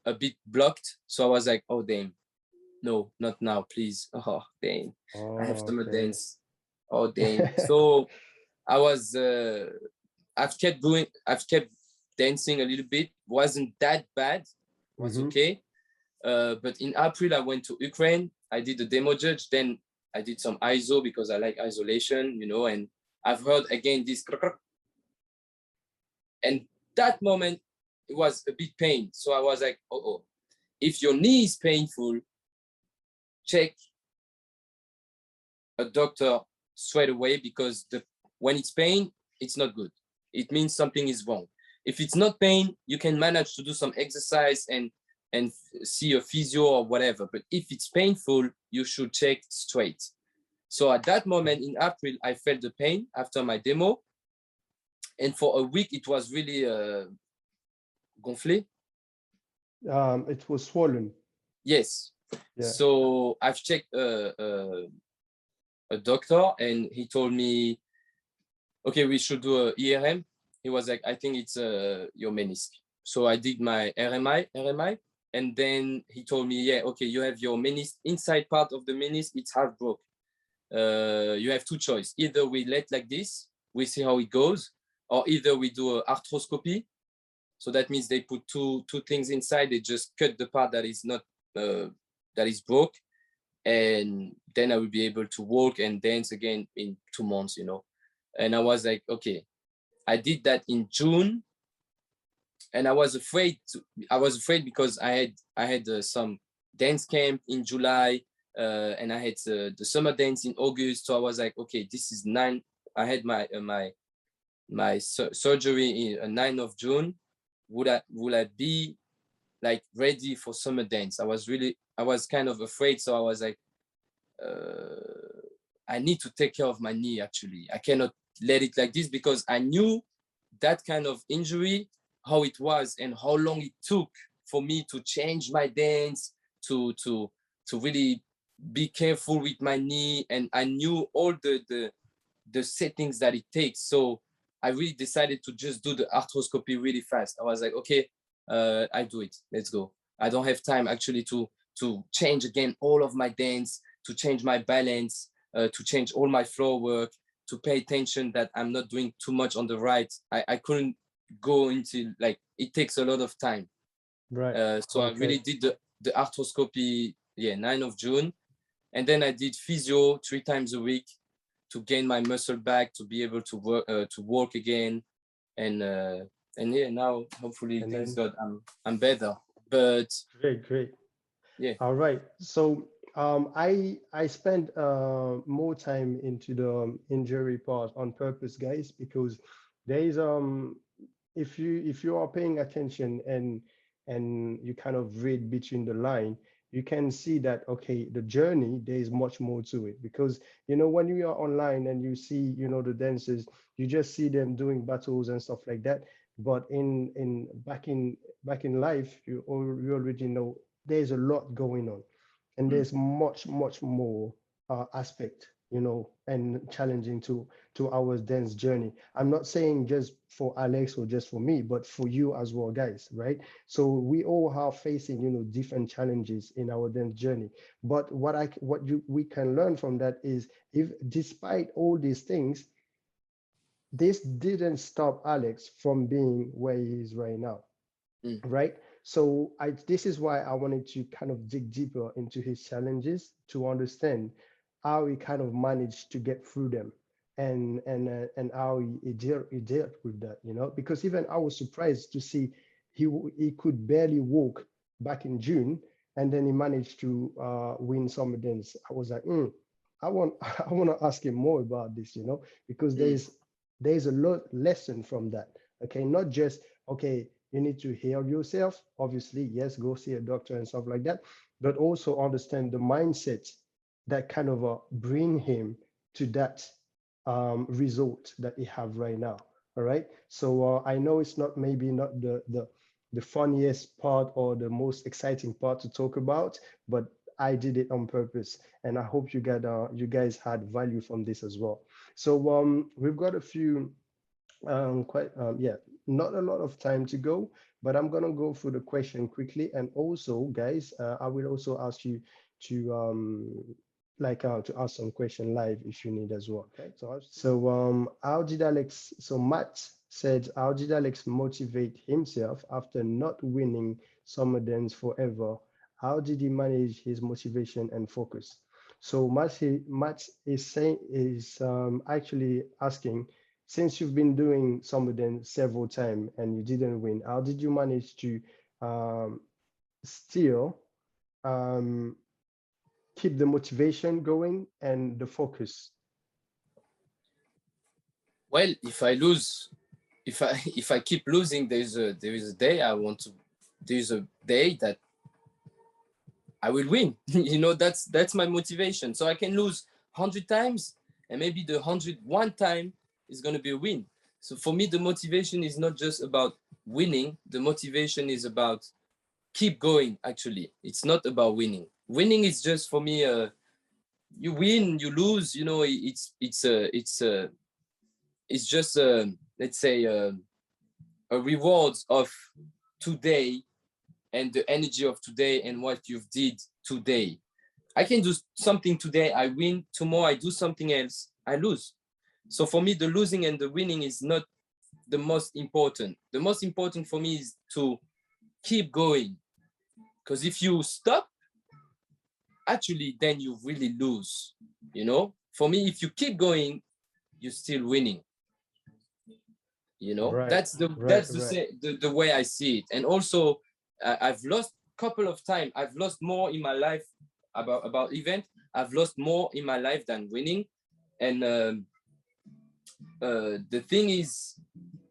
a bit blocked. So I was like, oh damn, no, not now, please. Oh damn, I have summer dance. Oh damn. So I was I've kept dancing a little bit. Wasn't that bad, was okay. But in April, I went to Ukraine. I did the demo judge. Then I did some ISO, because I like isolation, you know, and I've heard again this, and that moment it was a bit pain. So I was like, if your knee is painful, check a doctor straight away, because when it's pain, it's not good. It means something is wrong. If it's not pain, you can manage to do some exercise and see a physio or whatever. But if it's painful, you should check straight. So at that moment in April, I felt the pain after my demo. And for a week, it was really gonflé. It was swollen. Yes. Yeah. So I've checked a doctor, and he told me, okay, we should do a ERM. He was like, I think it's your meniscus. So I did my RMI, and then he told me, yeah, okay, you have your meniscus, inside part of the meniscus, it's half broke. You have two choices. Either we let like this, we see how it goes, or either we do an arthroscopy. So that means they put two things inside. They just cut the part that is not that is broke, and then I will be able to walk and dance again in 2 months, you know. And I was like, okay. I did that in June, and I was afraid because I had some dance camp in July, and I had the summer dance in August. So I was like, okay, this is 9. I had my surgery in 9th of June. Would I be like ready for summer dance? I was kind of afraid. So I was like, I need to take care of my knee. Actually, I cannot let it like this, because I knew that kind of injury, how it was and how long it took for me to change my dance, to really be careful with my knee, and I knew all the settings that it takes. So I really decided to just do the arthroscopy really fast. I was like, okay, I do it. Let's go. I don't have time actually to change again all of my dance, to change my balance, to change all my floor work, to pay attention that I'm not doing too much on the right. I couldn't go into, like, it takes a lot of time. Right. So I really did the arthroscopy, 9th of June. And then I did physio 3 times a week to gain my muscle back, to be able to walk again. And yeah, now hopefully, thanks God, I'm better. But Great. yeah. All right. So I spent more time into the injury part on purpose, guys, because there is if you are paying attention and you kind of read between the line, you can see that okay, the journey, there is much more to it, because when you are online and you see the dancers, you just see them doing battles and stuff like that. But in back in life, you already know there's a lot going on, and there's much more aspect, and challenging to our dance journey. I'm not saying just for Alex or just for me, but for you as well, guys, right? So we all are facing different challenges in our dance journey. But we can learn from that is, if despite all these things, this didn't stop Alex from being where he is right now, right? So this is why I wanted to kind of dig deeper into his challenges to understand how he kind of managed to get through them, and how he dealt with that, because even I was surprised to see he could barely walk back in June, and then he managed to win Summer Dance. I was like, I want I want to ask him more about this, because there's a lot lesson from that. Okay, not just okay, you need to heal yourself, obviously, yes, go see a doctor and stuff like that, but also understand the mindset that kind of bring him to that result that he have right now. All right, so I know it's not maybe not the funniest part or the most exciting part to talk about, but I did it on purpose, and I hope you guys had value from this as well. So we've got a few not a lot of time to go, but I'm gonna go through the question quickly. And also, guys, I will also ask you to to ask some question live if you need as well. Okay. So how did Alex? So Matt said, how did Alex motivate himself after not winning Summer Dance forever? How did he manage his motivation and focus? So Matt is actually asking, since you've been doing some of them several times and you didn't win, how did you manage to still keep the motivation going and the focus? Well, if I lose, if I keep losing, there's a day there's a day that I will win. That's my motivation. So I can lose 100 times, and maybe the 101 time is going to be a win. So for me, the motivation is not just about winning. The motivation is about keep going. Actually, it's not about winning. Winning is just, for me, you win, you lose. It's just let's say a reward of today, and the energy of today, and what you've did today. I can do something today, I win. Tomorrow I do something else, I lose. So for me, the losing and the winning is not the most important. The most important for me is to keep going. Because if you stop, actually, then you really lose. For me, if you keep going, you're still winning. Right. That's the way I see it. And also, I've lost a couple of times. I've lost more in my life about event. I've lost more in my life than winning. And the thing is,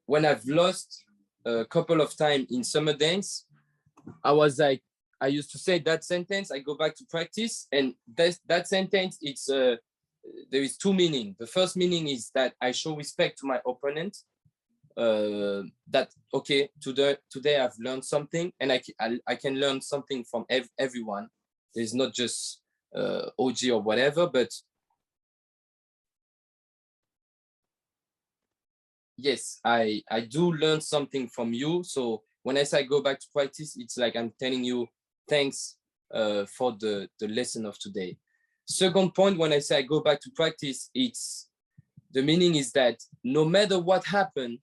when I've lost a couple of times in Summer Dance, I was like, I used to say that sentence, I go back to practice, and that sentence, there is two meanings. The first meaning is that I show respect to my opponent. that okay, today I've learned something, and I can learn something from everyone. There's not just OG or whatever, but yes, I do learn something from you. So when I say I go back to practice, it's like I'm telling you thanks for the lesson of today. Second point, when I say I go back to practice, it's the meaning is that no matter what happened,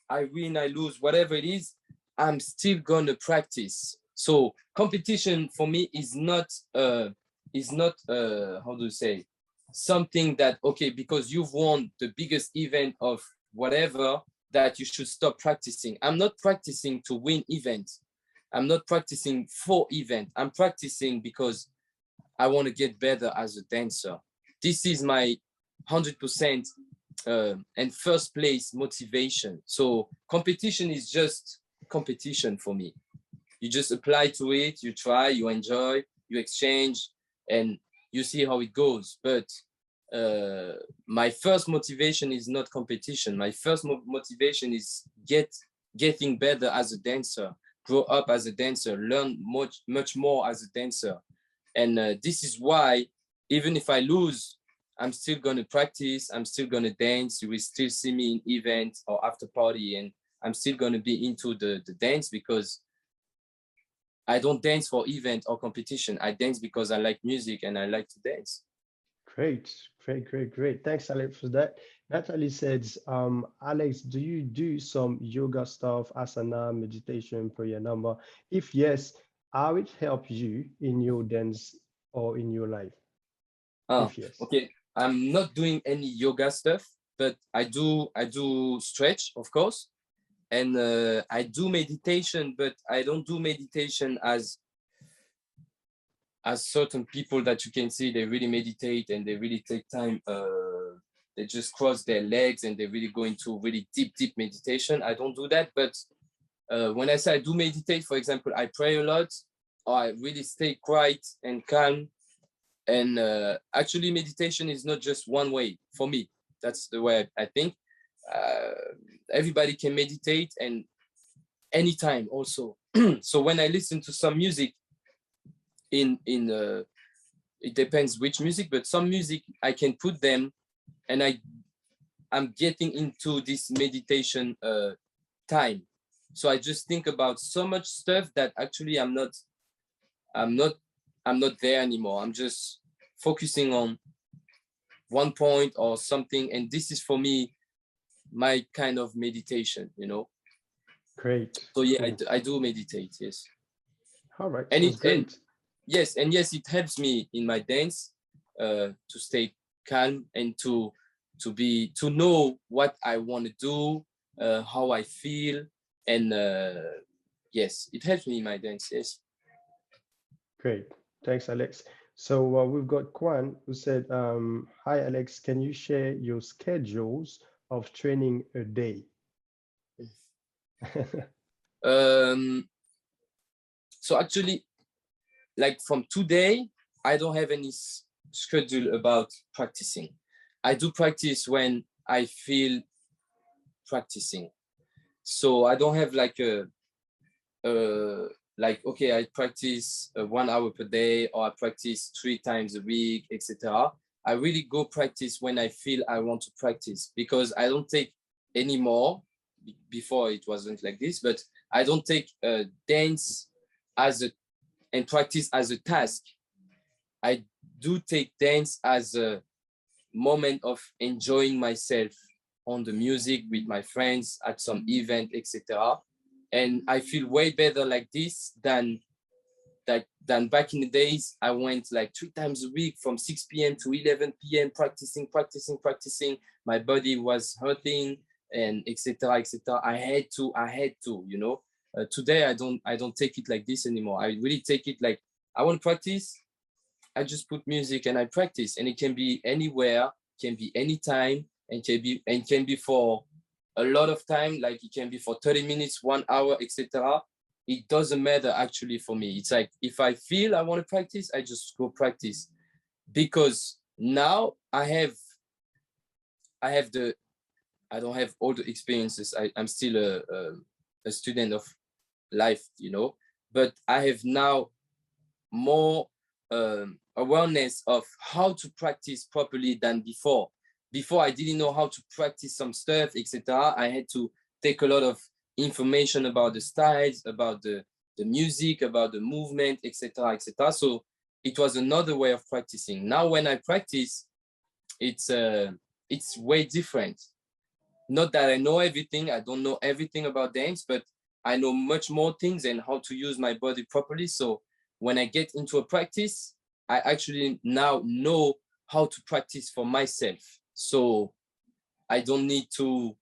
I win, I lose, whatever it is, I'm still gonna practice. So competition for me is not how do you say, something that okay, because you've won the biggest event of whatever, that you should stop practicing. I'm not practicing to win events. I'm not practicing for event. I'm practicing because I want to get better as a dancer. This is my 100% and first place motivation. So competition is just competition for me. You just apply to it, you try, you enjoy, you exchange, and you see how it goes. But my first motivation is not competition. My first motivation is getting better as a dancer, grow up as a dancer, learn much more as a dancer. And this is why, even if I lose, I'm still going to practice. I'm still going to dance. You will still see me in events or after party, and I'm still going to be into the dance, because I don't dance for event or competition. I dance because I like music and I like to dance. Great, great, great, great. Thanks, Alex, for that. Natalie says, Alex, do you do some yoga stuff, asana, meditation, prayer number? If yes, how it helps you in your dance or in your life? Oh, If yes. okay. I'm not doing any yoga stuff, but I do stretch, of course, and I do meditation, but I don't do meditation as certain people that you can see. They really meditate and they really take time. They just cross their legs and they really go into really deep meditation. I don't do that, but when I say I do meditate, for example, I pray a lot, or I really stay quiet and calm. And actually, meditation is not just one way for me. That's the way I think. Everybody can meditate, and anytime also. So when I listen to some music, it depends which music, but some music I can put them, and I'm getting into this meditation time. So I just think about so much stuff that actually I'm not there anymore. I'm just focusing on one point or something, and this is for me my kind of meditation, you know. Great. So yeah, Cool. I do meditate, yes. All right, And sounds great. yes, it helps me in my dance to stay calm and to know what I want to do, how I feel, and yes, it helps me in my dance. Yes. Great. Thanks, Alex. So we've got Kwan who said, hi, Alex, can you share your schedules of training a day? So actually, like from today, I don't have any schedule about practicing. I do practice when I feel practicing. So I don't have like like, okay, I practice 1 hour per day, or I practice 3 times a week, etc. I really go practice when I feel I want to practice, because I don't take anymore. Before it wasn't like this, but I don't take dance and practice as a task. I do take dance as a moment of enjoying myself on the music with my friends at some event, etc. And I feel way better like this than back in the days. I went like 3 times a week from 6 p.m. to 11 p.m. practicing. My body was hurting, and etc. etc. I had to, you know. Today I don't take it like this anymore. I really take it like, I want to practice, I just put music and I practice, and it can be anywhere, can be anytime, and can be for a lot of time. Like it can be for 30 minutes, 1 hour, etc. It doesn't matter actually for me. It's like, if I feel I want to practice, I just go practice, because now I have I don't have all the experiences. I'm still a student of life, you know, but I have now more awareness of how to practice properly than before. Before I didn't know how to practice some stuff, etc. I had to take a lot of information about the styles, about the music, about the movement, etc., etc. So it was another way of practicing. Now when I practice, it's way different. Not that I know everything, I don't know everything about dance, but I know much more things and how to use my body properly. So when I get into a practice, I actually now know how to practice for myself. So I don't need to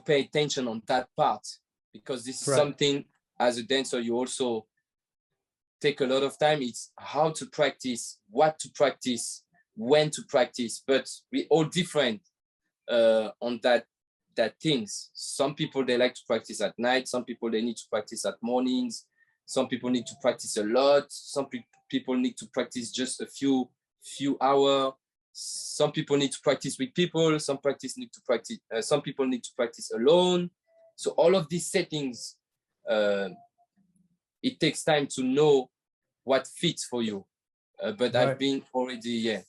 pay attention on that part, because this is Right. something as a dancer you also take a lot of time. It's how to practice, what to practice, when to practice, but we all different on that things. Some people, they like to practice at night. Some people, they need to practice at mornings. Some people need to practice a lot. Some people need to practice just a few hours. Some people need to practice with people. Some people need to practice alone. So all of these settings, it takes time to know what fits for you. But Right. I've been already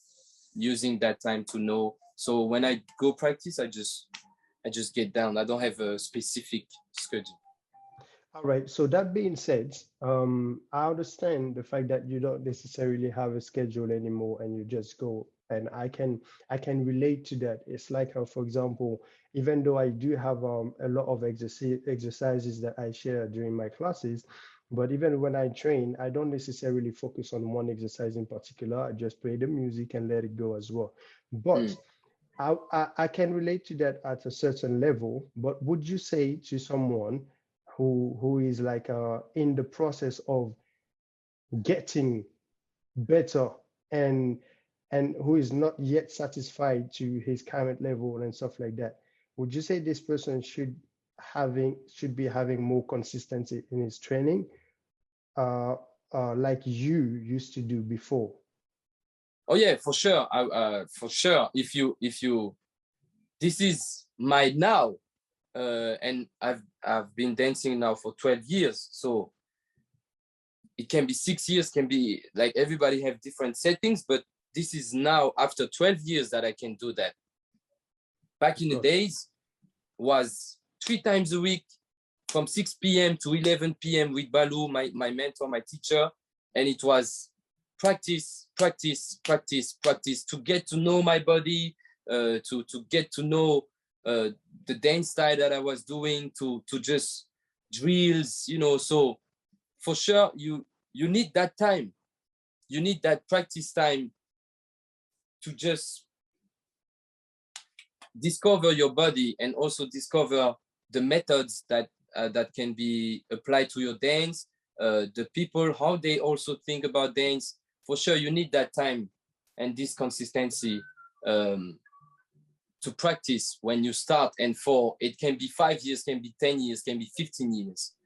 using that time to know. So when I go practice, I just get down. I don't have a specific schedule. All right. So that being said, I understand the fact that you don't necessarily have a schedule anymore and you just go. And I can relate to that. It's like, for example, even though I do have a lot of exercises that I share during my classes, but even when I train, I don't necessarily focus on one exercise in particular. I just play the music and let it go as well. But Mm. I can relate to that at a certain level. But would you say to someone who is like in the process of getting better and who is not yet satisfied to his current level and stuff like that, would you say this person should be having more consistency in his training, uh, like you used to do before? Oh yeah, for sure. For sure. If you, this is my now, and I've been dancing now for 12 years. So it can be 6 years, can be like, everybody have different settings, but this is now after 12 years that I can do that. Back Of in the course. days was 3 times a week from 6 p.m. to 11 p.m. with Balou, my mentor, my teacher. And it was practice, practice, practice, practice to get to know my body, to get to know the dance style that I was doing, to just drills, you know. So for sure, you need that time. You need that practice time to just discover your body and also discover the methods that can be applied to your dance, the people, how they also think about dance. For sure, you need that time and this consistency to practice when you start. And for it can be 5 years, can be 10 years, can be 15 years.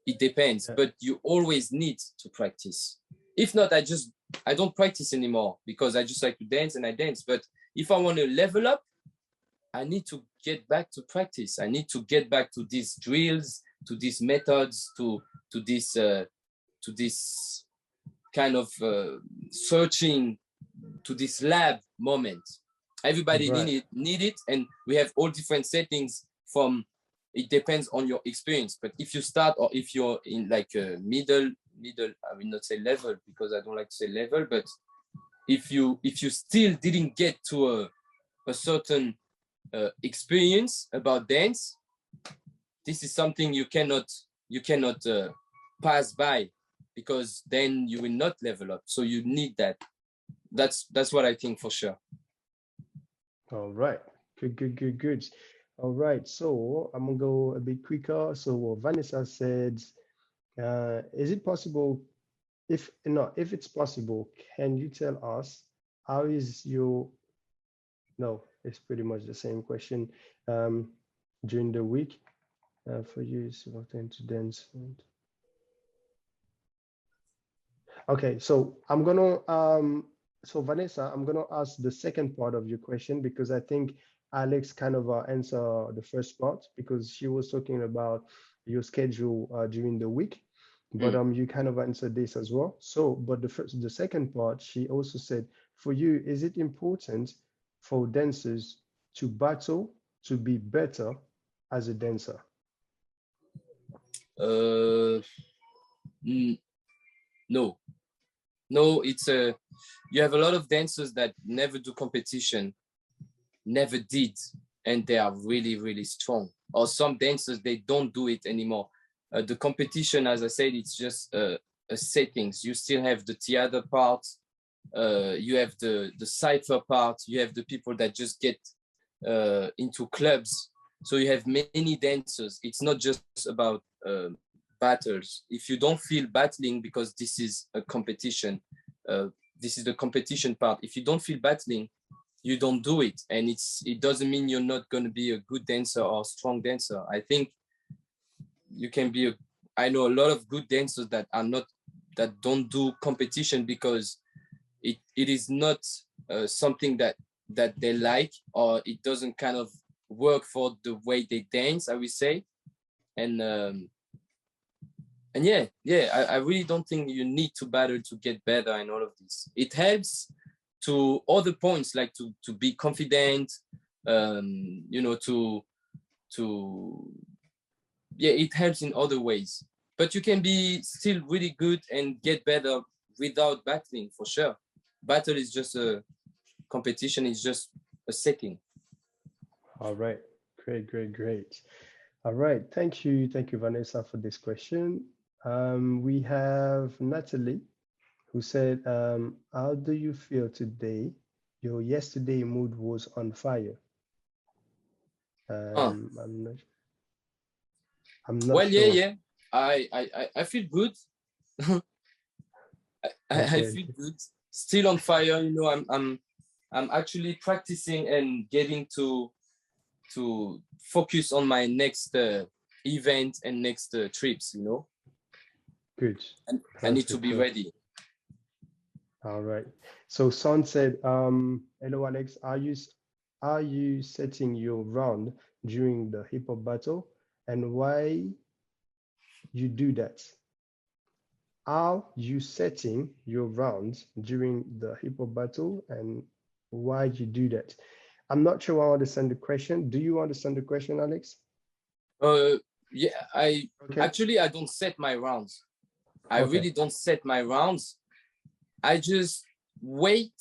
It depends, Yeah. but you always need to practice. If not, I don't practice anymore because I just like to dance and I dance. But if I want to level up, I need to get back to practice. I need to get back to these drills, to these methods, to this kind of searching, to this lab moment. Everybody Right. need it, and we have all different settings. From it depends on your experience. But if you start, or if you're in like a middle, I will not say level because I don't like to say level, but if you still didn't get to a certain experience about dance, this is something you cannot pass by, because then you will not level up. So you need that. That's what I think for sure. All right. Good, good, good, good. All right. So I'm gonna go a bit quicker. So Vanessa said, is it possible, if it's possible, can you tell us how is your, no, it's pretty much the same question. During the week, for you is to dance. Okay, so I'm gonna so Vanessa, I'm gonna ask the second part of your question because I think Alex kind of answer the first part because she was talking about your schedule during the week, but you kind of answered this as well. So, but the second part, she also said, for you, is it important for dancers to battle to be better as a dancer? No, no, it's a, you have a lot of dancers that never do competition, never did, and they are really, really strong. Or some dancers, they don't do it anymore. The competition, as I said, it's just a settings. You still have the theater part, you have the cypher part, you have the people that just get into clubs. So you have many dancers. It's not just about battles. If you don't feel battling, because this is a competition, this is the competition part. If you don't feel battling, you don't do it. And it doesn't mean you're not going to be a good dancer or strong dancer. I think you can be I know a lot of good dancers that are not, that don't do competition because it is not something that they like, or it doesn't kind of work for the way they dance, I would say. And yeah, I really don't think you need to battle to get better and all of this. It helps to other points, like to be confident, you know, yeah, it helps in other ways. But you can be still really good and get better without battling, for sure. Battle is just a competition, is just a setting. All right, great. All right, thank you, Vanessa, for this question. We have Natalie, who said, how do you feel today? Your yesterday mood was on fire. Huh. I'm not Well, sure. yeah. I feel good. I feel good. Still on fire, you know. I'm actually practicing and getting to focus on my next event and next trips, you know. Good. And I need to be ready. All right. So Son said, hello Alex, are you setting your round during the hip hop battle, and why you do that? Are you setting your rounds during the hip hop battle, and why you do that? I'm not sure I understand the question. Do you understand the question, Alex? Yeah, actually I don't set my rounds. I really don't set my rounds. I just wait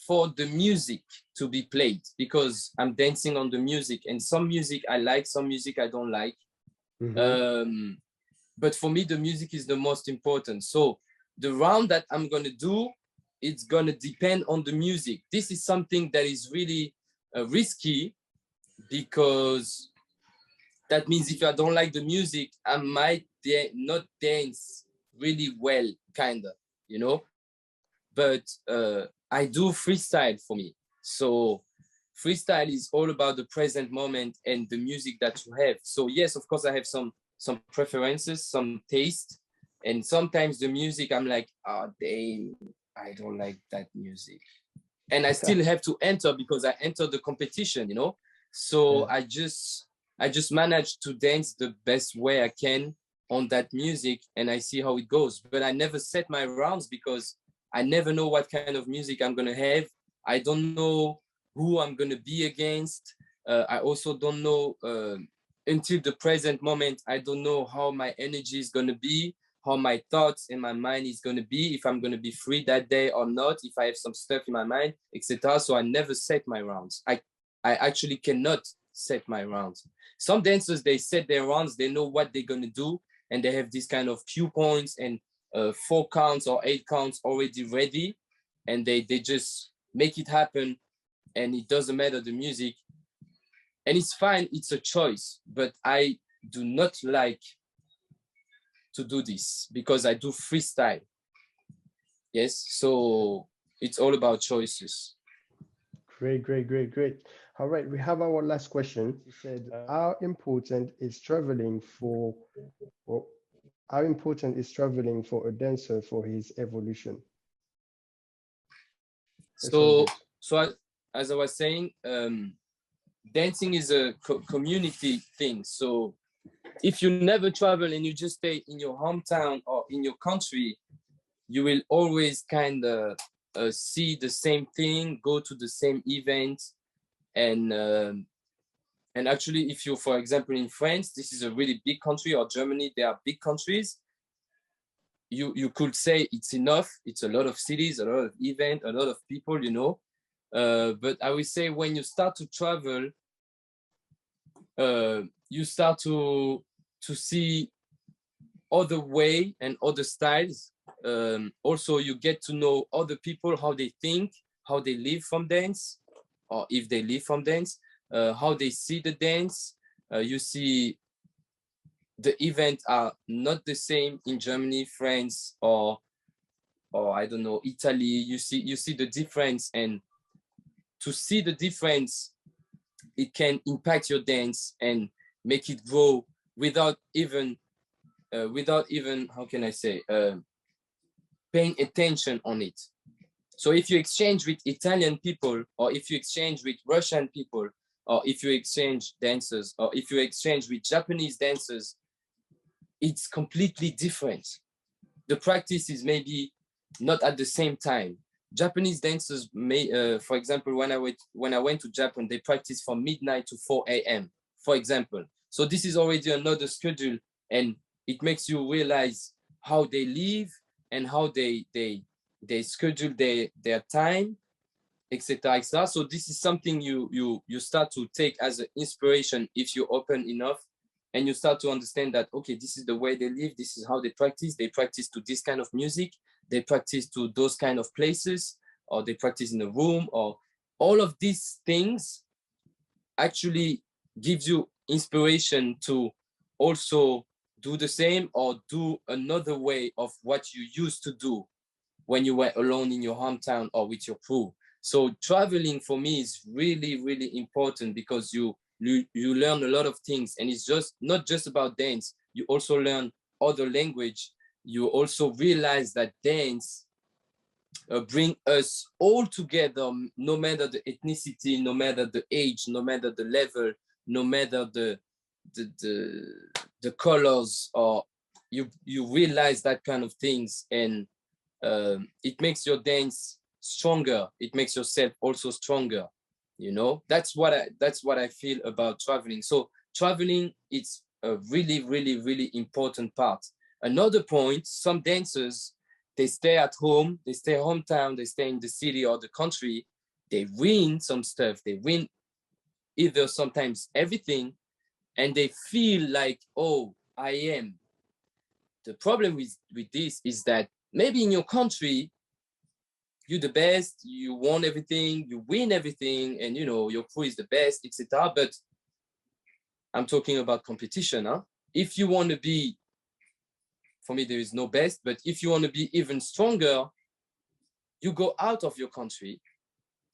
for the music to be played because I'm dancing on the music, and some music I like, some music I don't like. But for me, the music is the most important. So the round that I'm going to do, it's going to depend on the music. This is something that is really risky, because that means if I don't like the music, I might not dance really well, kind of, you know. But I do freestyle for me. So freestyle is all about the present moment and the music that you have. So yes, of course, I have some preferences, some taste, and sometimes the music I'm like, oh damn, I don't like that music, and I still have to enter because I entered the competition, you know. So I just manage to dance the best way I can on that music, and I see how it goes. But I never set my rounds because I never know what kind of music I'm gonna have. I don't know who I'm gonna be against. I also don't know until the present moment. I don't know how my energy is gonna be, how my thoughts and my mind is gonna be, if I'm gonna be free that day or not, if I have some stuff in my mind, etc. So I never set my rounds. I actually cannot set my rounds. Some dancers, they set their rounds, they know what they're gonna do, and they have these kind of cue points and 4 counts or 8 counts already ready, and they just make it happen, and it doesn't matter the music, and it's fine, it's a choice. But I do not like to do this because I do freestyle. Yes, so it's all about choices. Great. All right, we have our last question. He said, how important is traveling for a dancer for his evolution? So as I was saying, dancing is a community thing. So if you never travel and you just stay in your hometown or in your country, you will always kind of see the same thing, go to the same event, and actually, if you, for example, in France, this is a really big country, or Germany, they are big countries. You could say it's enough. It's a lot of cities, a lot of events, a lot of people, you know. But I would say when you start to travel, you start to see other way and other styles. Also, you get to know other people, how they think, how they live from dance, or if they live from dance, how they see the dance. You see the events are not the same in Germany, France, or I don't know, Italy. You see the difference, and to see the difference, it can impact your dance and make it grow without even how can I say, paying attention on it. So if you exchange with Italian people, or if you exchange with Russian people, or if you exchange dancers, or if you exchange with Japanese dancers, it's completely different. The practice is maybe not at the same time. Japanese dancers may, for example, when I went to Japan, they practice from midnight to 4 a.m., for example. So this is already another schedule, and it makes you realize how they live and how they schedule their time, etc., etc. So this is something you start to take as an inspiration if you're open enough, and you start to understand that, okay, this is the way they live, this is how they practice to this kind of music, they practice to those kind of places, or they practice in a room, or all of these things actually gives you inspiration to also do the same, or do another way of what you used to do when you were alone in your hometown or with your crew. So traveling for me is really, really important, because you learn a lot of things, and it's just not just about dance. You also learn other language. You also realize that dance bring us all together, no matter the ethnicity, no matter the age, no matter the level, no matter the colors, or you realize that kind of things, and it makes your dance stronger. It makes yourself also stronger. You know, that's what I feel about traveling. So traveling, it's a really, really, really important part. Another point, some dancers, they stay at home, they stay hometown, they stay in the city or the country, they win some stuff, they win either sometimes everything, and they feel like, oh, I am. The problem with this is that maybe in your country, you're the best, you won everything, you win everything, and you know, your crew is the best, etc. But I'm talking about competition, huh? If you want to be, for me, there is no best, but if you want to be even stronger, you go out of your country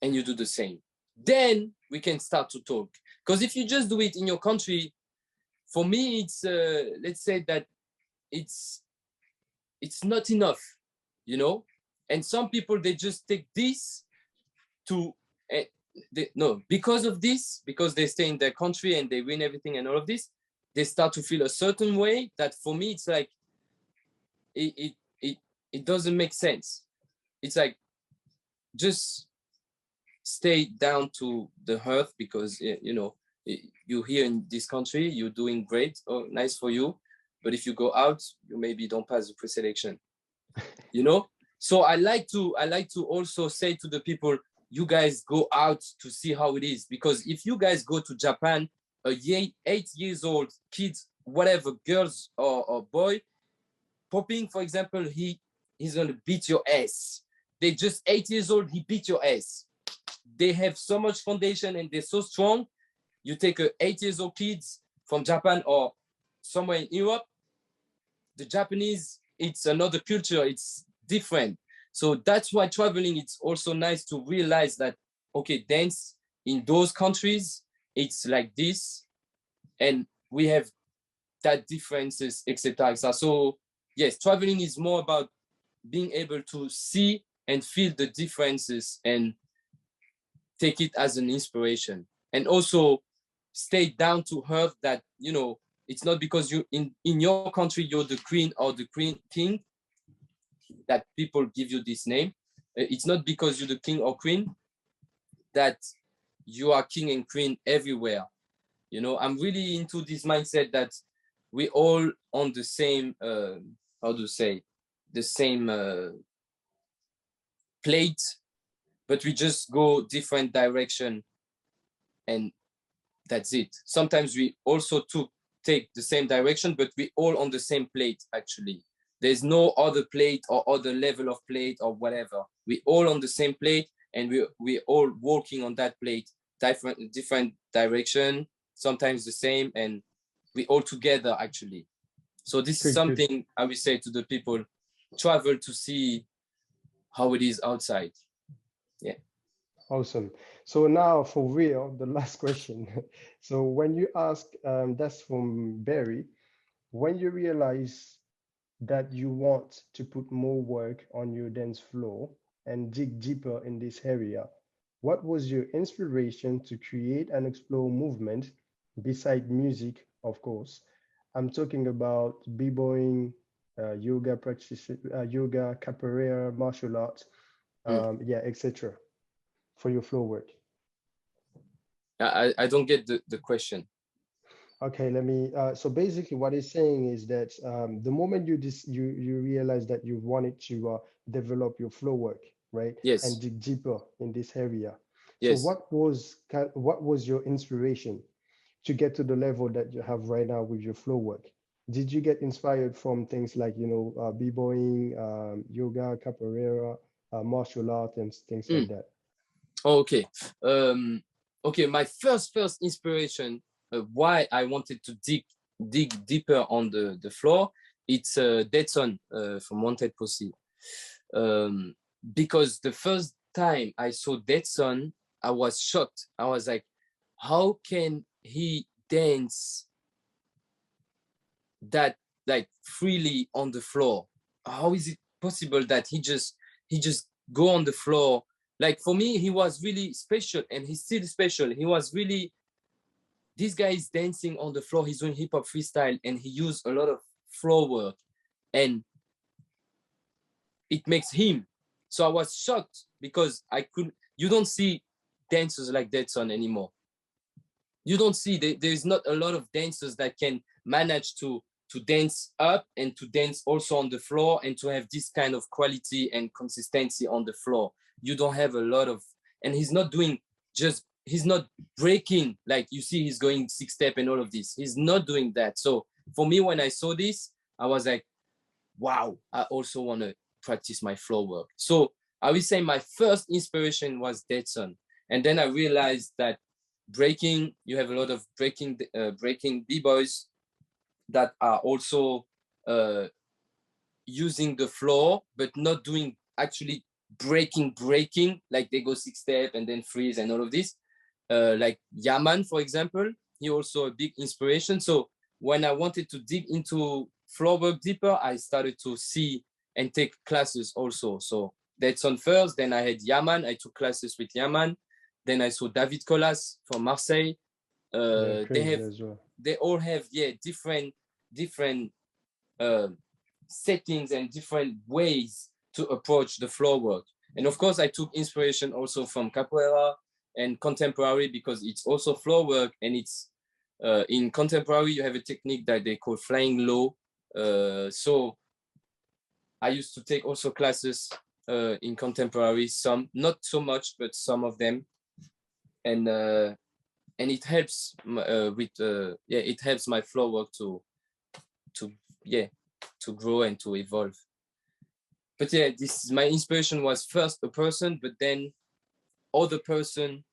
and you do the same. Then we can start to talk. Because if you just do it in your country, for me, it's, let's say that it's not enough, you know? And some people, they just take this to, because of this, because they stay in their country and they win everything and all of this, they start to feel a certain way that for me, it's like, it doesn't make sense. It's like, just stay down to the earth, because, you know, you're here in this country, you're doing great, oh, nice for you. But if you go out, you maybe don't pass the pre-selection, you know? So I like to also say to the people, you guys go out to see how it is. Because if you guys go to Japan, a 8 years old kids, whatever, girls or boy, popping, for example, he's gonna beat your ass. They're just 8 years old, he beat your ass. They have so much foundation and they're so strong. You take a 8 years old kids from Japan or somewhere in Europe, the Japanese, it's another culture, it's different. So that's why traveling, it's also nice to realize that, okay, dance in those countries, it's like this, and we have that differences, etc. So yes, traveling is more about being able to see and feel the differences and take it as an inspiration. And also stay down to earth, that, you know, it's not because you in your country you're the queen or the queen king that people give you this name. It's not because you're the king or queen that you are king and queen everywhere. You know, I'm really into this mindset that we all on the same, how to say, the same plate, but we just go different direction, and that's it. Sometimes we also take the same direction, but we all on the same plate, actually. There's no other plate or other level of plate or whatever. We all on the same plate, and we all walking on that plate, different direction, sometimes the same, and we all together, actually. So this is Good, good. something I will say to the people: travel to see how it is outside. Yeah. Awesome. So now for real, the last question. So when you ask, that's from Barry, when you realize that you want to put more work on your dance floor and dig deeper in this area, what was your inspiration to create and explore movement beside music, of course? I'm talking about b-boying, yoga practice, yoga, capoeira, martial arts, yeah, etc. for your floor work. I don't get the question. Okay, let me. So basically, what he's saying is that the moment you realize that you wanted to develop your flow work, right, Yes. and dig deeper in this area. So Yes. what was your inspiration to get to the level that you have right now with your flow work? Did you get inspired from things like, you know, b-boying, yoga, capoeira, martial art, and things like that? Oh, okay. Okay, my first inspiration, why I wanted to dig deeper on the floor, it's Deadson from Wanted Pussy. Because the first time I saw Deadson, I was shocked. I was like, how can he dance that like freely on the floor? How is it possible that he just go on the floor? Like, for me, he was really special, and he's still special. He was really, this guy is dancing on the floor, he's doing hip hop freestyle, and he used a lot of floor work, and it makes him. So I was shocked because you don't see dancers like Deadson anymore. You don't see, there's not a lot of dancers that can manage to dance up and to dance also on the floor, and to have this kind of quality and consistency on the floor. You don't have a lot of, and he's not breaking, like you see he's going 6-step and all of this. He's not doing that. So for me, when I saw this, I was like, wow, I also want to practice my floor work. So I would say my first inspiration was Deadson. And then I realized that breaking, you have a lot of breaking b-boys that are also using the floor, but not doing actually breaking, like they go 6-step and then freeze and all of this. Like Yaman, for example, he also a big inspiration. So when I wanted to dig into floor work deeper, I started to see and take classes also. So that's on first. Then I had Yaman. I took classes with Yaman. Then I saw David Colas from Marseille. They all have different settings and different ways to approach the floor work. And of course, I took inspiration also from capoeira and contemporary, because it's also floor work, and it's in contemporary you have a technique that they call flying low. So I used to take also classes in contemporary, some not so much, but some of them, and it helps it helps my floor work to grow and to evolve. But yeah, my inspiration was first a person, but then other person,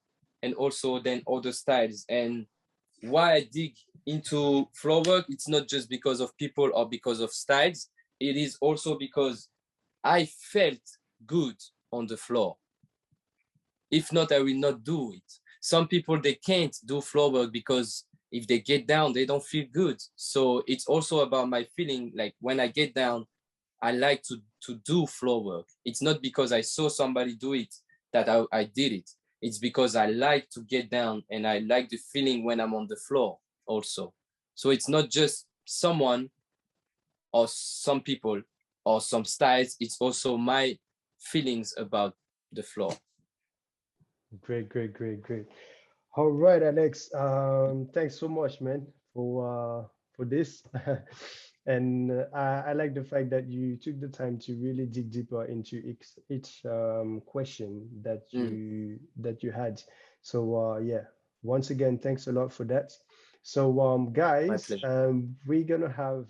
and also then other styles. And why I dig into floor work, it's not just because of people or because of styles. It is also because I felt good on the floor. If not, I will not do it. Some people, they can't do floor work because if they get down, they don't feel good. So it's also about my feeling. Like when I get down, I like to do floor work. It's not because I saw somebody do it that I did it. it's because I like to get down and I like the feeling when I'm on the floor also. So it's not just someone or some people or some styles, it's also my feelings about the floor. Great, great, great, great. All right, Alex. Thanks so much, man, for this. And I like the fact that you took the time to really dig deeper into each question that you had. So yeah, once again, thanks a lot for that. So My guys, pleasure. we're gonna have